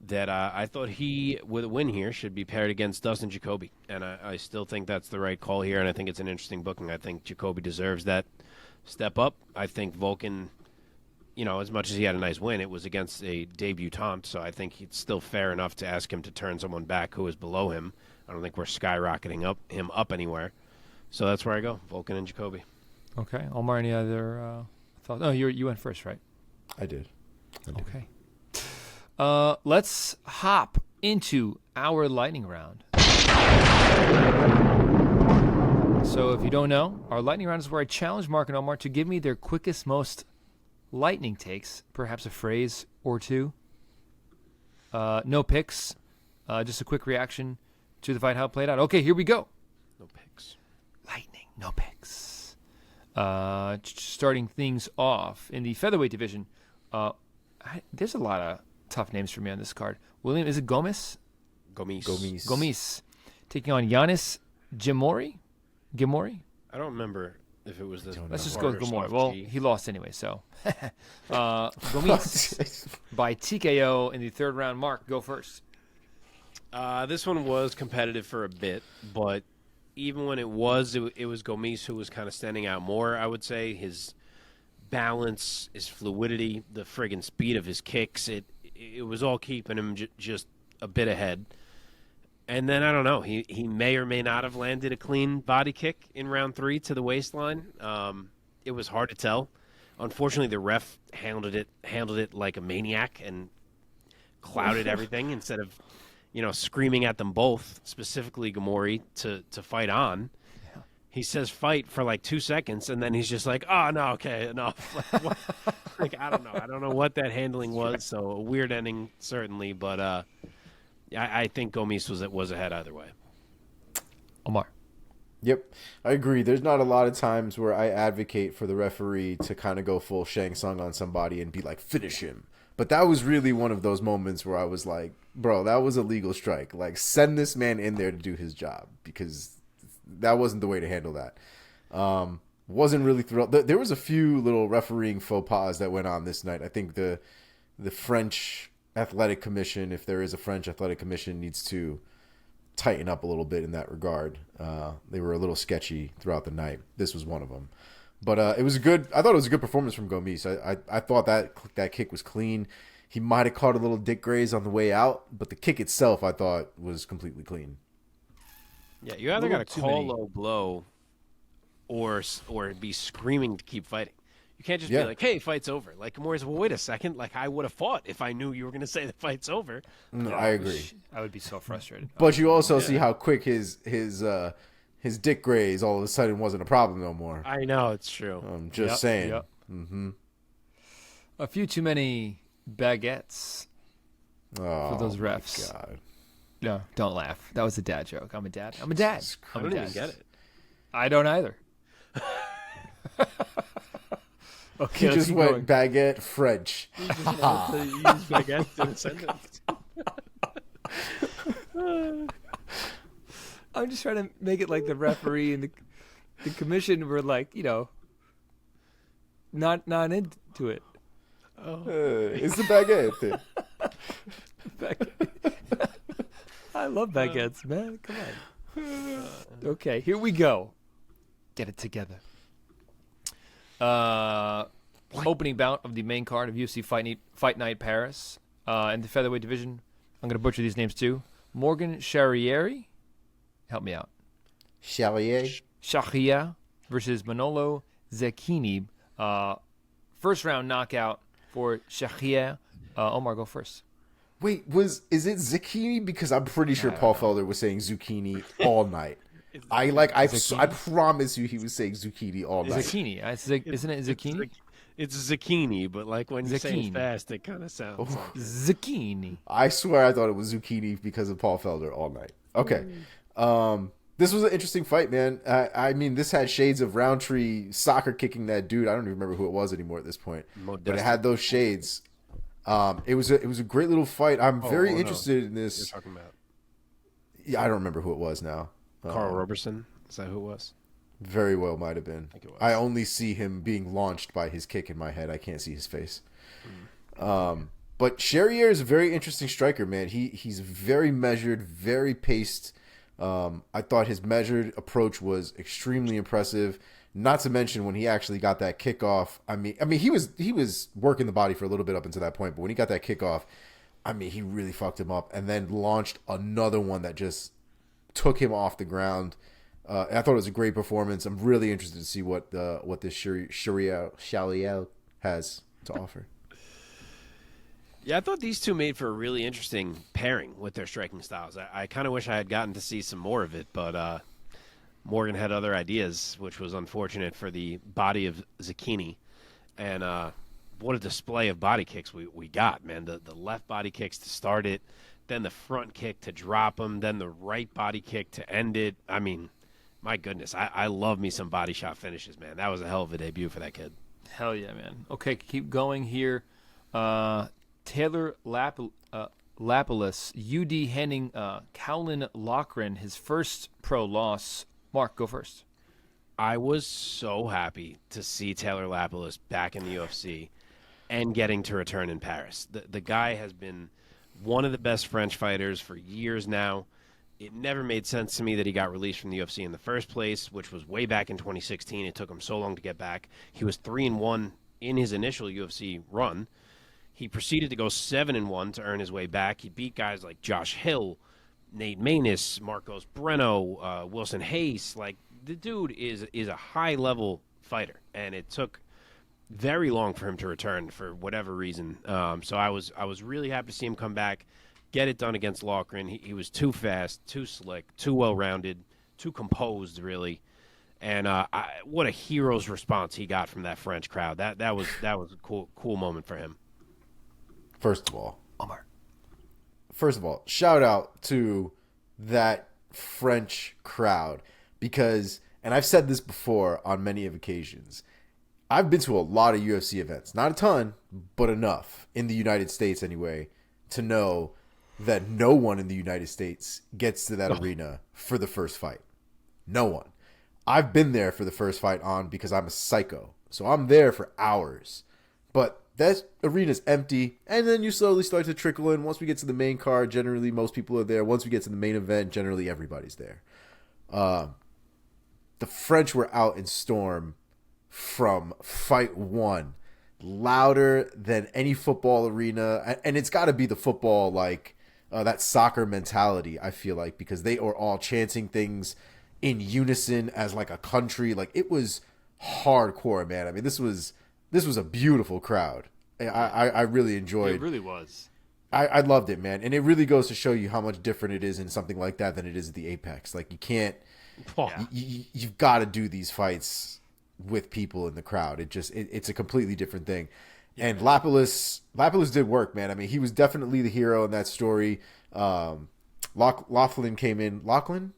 that I thought he, with a win here, should be paired against Dustin Jacoby. And I still think that's the right call here, and I think it's an interesting booking. I think Jacoby deserves that step up. I think Volkan, as much as he had a nice win, it was against a debutant, so I think it's still fair enough to ask him to turn someone back who is below him. I don't think we're skyrocketing him up anywhere. So that's where I go, Volkan and Jacoby. Okay. Omar, any other thoughts? Oh, you went first, right? I did. Okay. Let's hop into our lightning round. So if you don't know, our lightning round is where I challenge Mark and Omar to give me their quickest, most lightning takes, perhaps a phrase or two. No picks, just a quick reaction to the fight, how it played out. Okay, here we go. No picks. Lightning, no picks. Starting things off in the featherweight division, there's a lot of tough names for me on this card. William, is it Gomes? Gomes. Taking on Giannis Gimori? I don't remember if it was the. Let's just go with hard or Gimori. soft Well, G. he lost anyway, so. Gomes by TKO in the third round. Mark, go first. This one was competitive for a bit, but even when it was Gomes who was kind of standing out more, I would say. His balance, his fluidity, the friggin' speed of his kicks, it was all keeping him just a bit ahead. And then, I don't know, he may or may not have landed a clean body kick in round 3 to the waistline. It was hard to tell. Unfortunately, the ref handled it like a maniac and clouded everything instead of, screaming at them both, specifically Gimori, to fight on. Yeah. He says fight for like 2 seconds, and then he's just like, oh, no, okay, enough. I don't know. I don't know what that handling was, so a weird ending, certainly, but I think Gomes was ahead either way. Omar. Yep, I agree. There's not a lot of times where I advocate for the referee to kind of go full Shang Tsung on somebody and be like, finish him. But that was really one of those moments where I was like, bro, that was a legal strike. Like, send this man in there to do his job because that wasn't the way to handle that. Wasn't really thrilled. There was a few little refereeing faux pas that went on this night. I think the French Athletic Commission, if there is a French Athletic Commission, needs to tighten up a little bit in that regard. They were a little sketchy throughout the night. This was one of them. But it was good. I thought it was a good performance from Gomis. I thought that kick was clean. He might have caught a little dick graze on the way out, but the kick itself I thought was completely clean. Yeah, you either got to call low blow or be screaming to keep fighting. You can't just be like, hey, fight's over. Like, Moises, well, wait a second. Like, I would have fought if I knew you were going to say the fight's over. No, I agree. I would be so frustrated. But you also see how quick his dick graze all of a sudden wasn't a problem no more. I know, it's true. I'm just saying. Yep. Mm-hmm. A few too many baguettes for those refs. God. No, don't laugh. That was a dad joke. I'm a dad. I don't even get it. I don't either. Okay, he just went baguette French. You just wanted to use baguette in a sentence. I'm just trying to make it like the referee and the commission were like, not into it. It's the baguette thing. I love baguettes, man. Come on. Okay, here we go. Get it together. Opening bout of the main card of UFC Fight Night Paris. In the featherweight division, I'm going to butcher these names too. Morgan Charriere. Help me out. Serghei versus Manolo Zecchini. First round knockout for Serghei. Omar, go first. Wait, is it zucchini? Because I'm pretty sure Paul Felder was saying zucchini all night. I promise you he was saying zucchini all night. Zucchini. Isn't it zucchini? It's zucchini, but like when you say it fast, it kind of sounds like zucchini. I swear I thought it was zucchini because of Paul Felder all night. Okay. This was an interesting fight, man. I mean, this had shades of Roundtree soccer kicking that dude. I don't even remember who it was anymore at this point. But it had those shades. It was a great little fight. I'm very interested in this. You're talking about? Yeah, I don't remember who it was now. Carl Roberson? Is that who it was? Very well might have been. I think it was. I only see him being launched by his kick in my head. I can't see his face. But Charriere is a very interesting striker, man. He's very measured, very paced. I thought his measured approach was extremely impressive. Not to mention when he actually got that kickoff. I mean he was working the body for a little bit up until that point, but when he got that kickoff, I mean he really fucked him up and then launched another one that just took him off the ground. I thought it was a great performance. I'm really interested to see what this Charriere has to offer. Yeah, I thought these two made for a really interesting pairing with their striking styles. I kind of wish I had gotten to see some more of it, but Morgan had other ideas, which was unfortunate for the body of Zecchini. And what a display of body kicks we got, man. The left body kicks to start it, then the front kick to drop him, then the right body kick to end it. I mean, my goodness, I love me some body shot finishes, man. That was a hell of a debut for that kid. Hell yeah, man. Okay, keep going here. Taylor Lapillus, UD handing Cowlin Loughran his first pro loss. Mark, go first. I was so happy to see Taylor Lapillus back in the UFC and getting to return in Paris. The guy has been one of the best French fighters for years now. It never made sense to me that he got released from the UFC in the first place, which was way back in 2016. It took him so long to get back. He was 3-1 in his initial UFC run. He proceeded to go 7-1 to earn his way back. He beat guys like Josh Hill, Nate Maness, Marcos Breno, Wilson Hayes. Like, the dude is a high-level fighter, and it took very long for him to return for whatever reason. So I was really happy to see him come back, get it done against Loughran. He was too fast, too slick, too well-rounded, too composed, really. And what a hero's response he got from that French crowd. That was a cool moment for him. First of all, Omar. Shout out to that French crowd. because, and I've said this before on many of occasions, I've been to a lot of UFC events, not a ton, but enough in the United States anyway, to know that no one in the United States gets to that arena for the first fight. No one. I've been there for the first fight on because I'm a psycho. So I'm there for hours. But that arena's empty, and then you slowly start to trickle in. Once we get to the main card, generally most people are there. Once we get to the main event, generally everybody's there. The French were out in storm from fight one. Louder than any football arena. And it's got to be the football, like, that soccer mentality, I feel like, because they are all chanting things in unison as like a country. Like, it was hardcore, man. I mean, this was a beautiful crowd. I really enjoyed. It really was. I loved it, man. And it really goes to show you how much different it is in something like that than it is at the Apex. Like, you can't. You've got to do these fights with people in the crowd. It's a completely different thing. Yeah. And Lapalus did work, man. I mean, he was definitely the hero in that story. Lachlan came in. Lachlan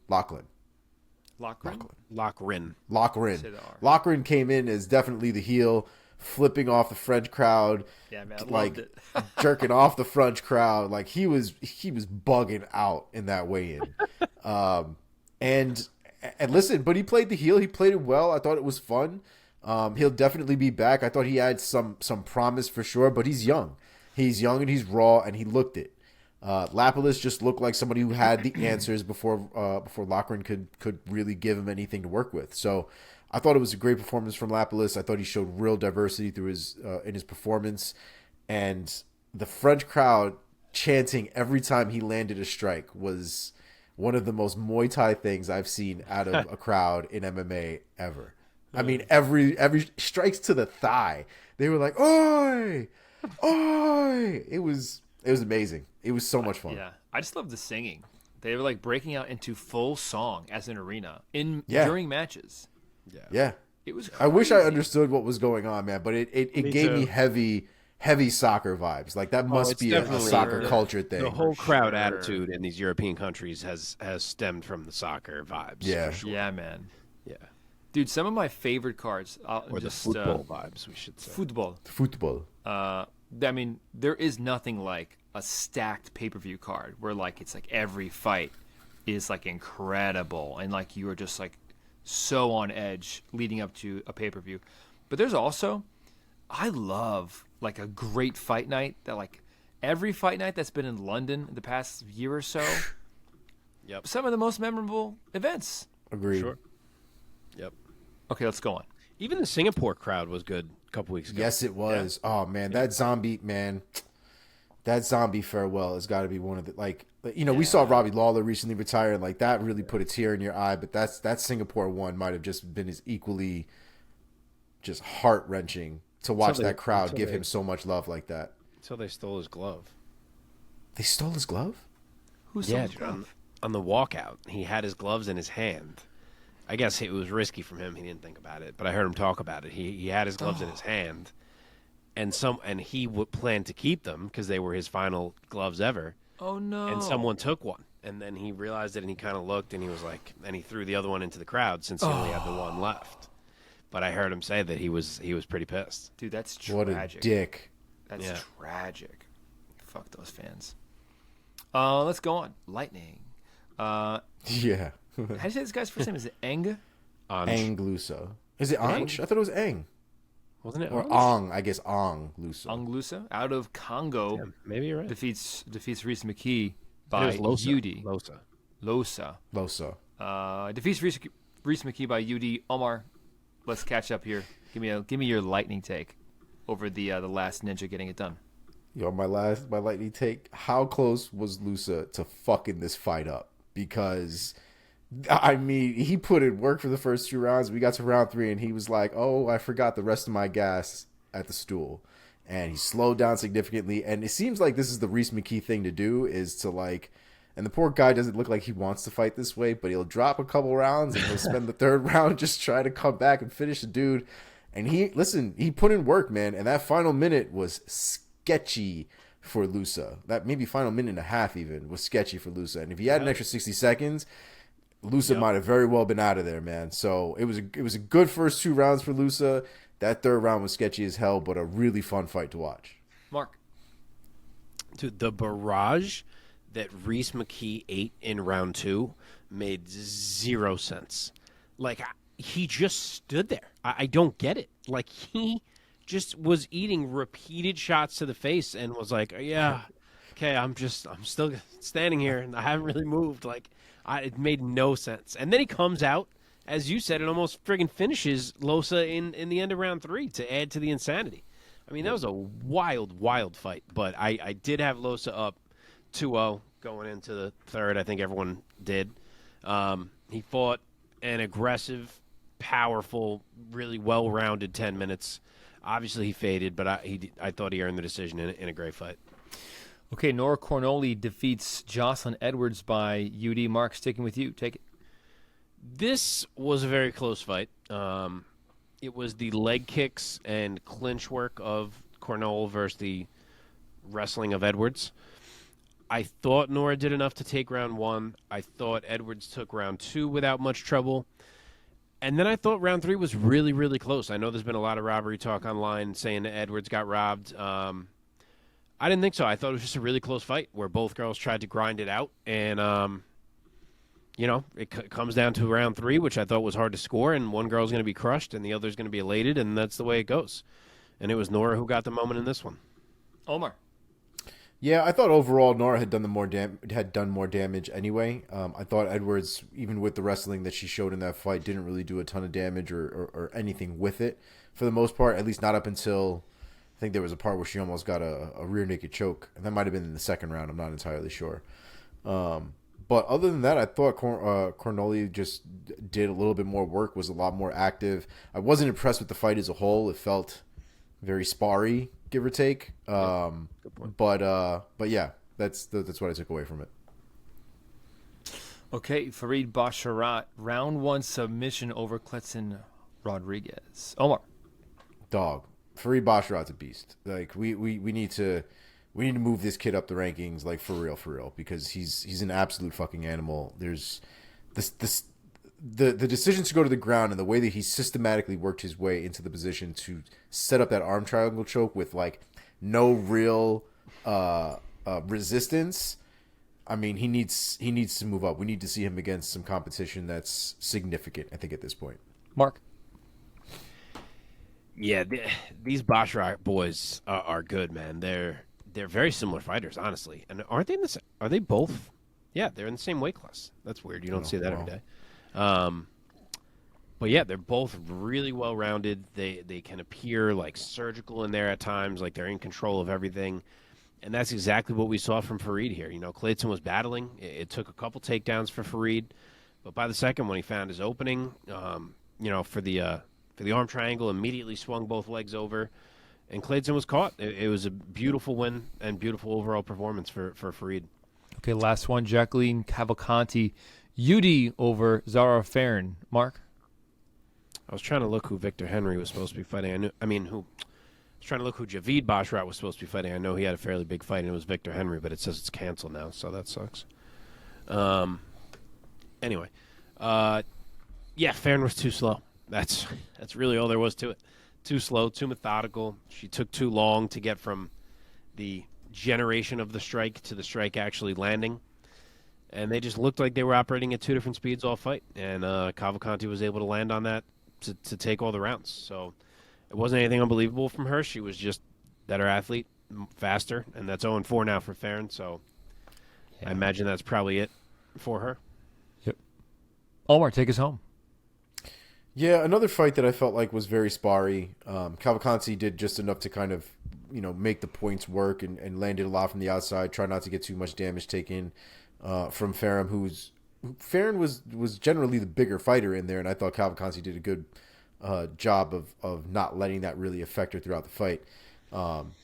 came in as definitely the heel, flipping off the French crowd. Yeah, man, I like loved it. jerking off the French crowd. Like, he was bugging out in that weigh-in. And listen, but he played the heel. He played it well. I thought it was fun. He'll definitely be back. I thought he had some promise for sure, but he's young. He's young and he's raw, and he looked it. Lapalus just looked like somebody who had the answers before Loughran could really give him anything to work with. So I thought it was a great performance from Lapalus. I thought he showed real diversity through in his performance, and the French crowd chanting every time he landed a strike was one of the most Muay Thai things I've seen out of a crowd in MMA ever. I mean, every strikes to the thigh, they were like, "Oi, oi!" It was amazing. It was so much fun. Yeah, I just love the singing. They were like breaking out into full song as an arena during matches. Yeah. It was crazy. I wish I understood what was going on, man, but it gave me heavy soccer vibes. Like, that must be a soccer culture thing. The whole crowd attitude in these European countries has stemmed from the soccer vibes. Yeah. Sure. Yeah, man. Yeah. Dude, some of my favorite cards. Or the football vibes, we should say. Football. I mean, there is nothing like a stacked pay-per-view card where, like, it's like every fight is like incredible and like you are just like so on edge leading up to a pay-per-view. But there's also, I love like a great fight night that, like, every fight night that's been in London the past year or so. Yep. Some of the most memorable events. Agreed. Sure. Yep. Okay, let's go on. Even the Singapore crowd was good a couple weeks ago. Yes, it was. Yeah. Oh man, that zombie farewell has got to be one of the, like, you know, we saw Robbie Lawler recently retire, and like that really put a tear in your eye. But that Singapore one might have just been as equally just heart wrenching to watch that crowd give him so much love like that. Until they stole his glove. They stole his glove? Who stole his glove? On the walkout, he had his gloves in his hand. I guess it was risky from him. He didn't think about it, but I heard him talk about it. He had his gloves in his hand, and he would plan to keep them because they were his final gloves ever. Oh no! And someone took one, and then he realized it, and he kind of looked, and he was like, and he threw the other one into the crowd since he only had the one left. But I heard him say that he was pretty pissed. Dude, that's tragic. What a dick! That's tragic. Fuck those fans. Let's go on. Lightning. Yeah. How do you say this guy's first name? Is it Eng? Ang Lusa. Is it Ange? I thought it was Ang. Wasn't it? Or Ong, I guess Ong Lusa. Ong Lusa, out of Congo. Yeah, maybe you're right. Defeats Reese McKee by UD. Losa. Defeats Reese McKee by UD. Omar, let's catch up here. Give me your lightning take over the last ninja getting it done. Yo, my lightning take. How close was Lusa to fucking this fight up? Because, I mean, he put in work for the first 2 rounds. We got to round 3, and he was like, "Oh, I forgot the rest of my gas at the stool," and he slowed down significantly. And it seems like this is the Reese McKee thing to do, is to, like, and the poor guy doesn't look like he wants to fight this way, but he'll drop a couple rounds and he'll spend the 3rd round just trying to come back and finish the dude. And he put in work, man. And that final minute was sketchy for Lusa. That maybe final minute and a half even was sketchy for Lusa. And if he had an extra 60 seconds, Lusa Yep. might have very well been out of there, man. So it was a good first 2 rounds for Lusa. That third round was sketchy as hell, but a really fun fight to watch. Mark. Dude, the barrage that Reese McKee ate in round 2 made 0 sense. Like, he just stood there. I don't get it. Like, he just was eating repeated shots to the face and was like, yeah, okay, I'm still standing here and I haven't really moved. Like, it made no sense. And then he comes out, as you said, and almost friggin' finishes Losa in the end of round 3 to add to the insanity. I mean, that was a wild, wild fight. But I did have Losa up 2-0 going into the third. I think everyone did. He fought an aggressive, powerful, really well-rounded 10 minutes. Obviously, he faded, but I thought he earned the decision in a great fight. Okay, Nora Cornoli defeats Jocelyn Edwards by UD. Mark, sticking with you. Take it. This was a very close fight. It was the leg kicks and clinch work of Cornol versus the wrestling of Edwards. I thought Nora did enough to take round 1. I thought Edwards took round 2 without much trouble. And then I thought round 3 was really, really close. I know there's been a lot of robbery talk online saying that Edwards got robbed. I didn't think so. I thought it was just a really close fight where both girls tried to grind it out. And, it comes down to round 3, which I thought was hard to score. And one girl's going to be crushed and the other's going to be elated. And that's the way it goes. And it was Nora who got the moment in this one. Omar. Yeah, I thought overall Nora had done more damage anyway. I thought Edwards, even with the wrestling that she showed in that fight, didn't really do a ton of damage or anything with it for the most part. At least not up until I think there was a part where she almost got a rear naked choke, and that might have been in the second round. I'm not entirely sure. But other than that, I thought Cornoli just did a little bit more work, was a lot more active. I wasn't impressed with the fight as a whole. It felt very sparry, give or take. Good point. But yeah, that's what I took away from it. Okay, Farid Basharat, round 1 submission over Kletzen Rodriguez. Omar. Dog, Farid Basharat's a beast. Like we need to move this kid up the rankings, like for real, because he's an absolute fucking animal. There's the decision to go to the ground and the way that he systematically worked his way into the position to set up that arm triangle choke with like no real resistance. I mean, he needs to move up. We need to see him against some competition that's significant, I think, at this point. Mark. Yeah, these Basharat boys are good, man. They're very similar fighters, honestly. And aren't they are they both? Yeah, they're in the same weight class. That's weird. You don't see that every day. But yeah, they're both really well rounded. They can appear like surgical in there at times, like they're in control of everything. And that's exactly what we saw from Farid here. Clayton was battling. It took a couple takedowns for Farid, but by the second, when he found his opening, for the arm triangle, immediately swung both legs over, and Clayton was caught. It was a beautiful win and beautiful overall performance for Farid. Okay, last one, Jacqueline Cavalcanti, UD over Zara Farron. Mark? I was trying to look who Victor Henry was supposed to be fighting. I was trying to look who Javid Basharat was supposed to be fighting. I know he had a fairly big fight, and it was Victor Henry, but it says it's canceled now, so that sucks. Anyway, Farron was too slow. That's really all there was to it. Too slow, too methodical. She took too long to get from the generation of the strike to the strike actually landing. And they just looked like they were operating at 2 different speeds all fight. And Cavalcanti was able to land on that to take all the rounds. So it wasn't anything unbelievable from her. She was just better athlete, faster. And that's 0-4 now for Farron. So I imagine that's probably it for her. Yep. Omar, take us home. Yeah, another fight that I felt like was very sparry. Cavalcanti did just enough to kind of, make the points work and landed a lot from the outside. Try not to get too much damage taken from Farron, Farron was generally the bigger fighter in there, and I thought Cavalcanti did a good job of not letting that really affect her throughout the fight.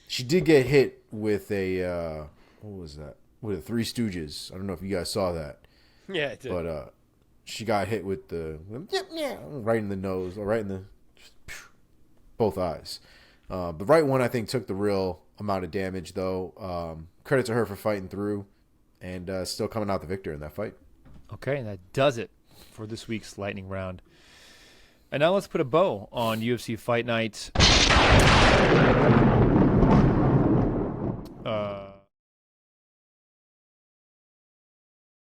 She did get hit with a what was that? With a Three Stooges. I don't know if you guys saw that. Yeah, I did. But she got hit with the right in the nose, or right in the both eyes. The right one, I think, took the real amount of damage, though. Credit to her for fighting through and still coming out the victor in that fight. Okay, that does it for this week's lightning round. And now let's put a bow on UFC Fight Night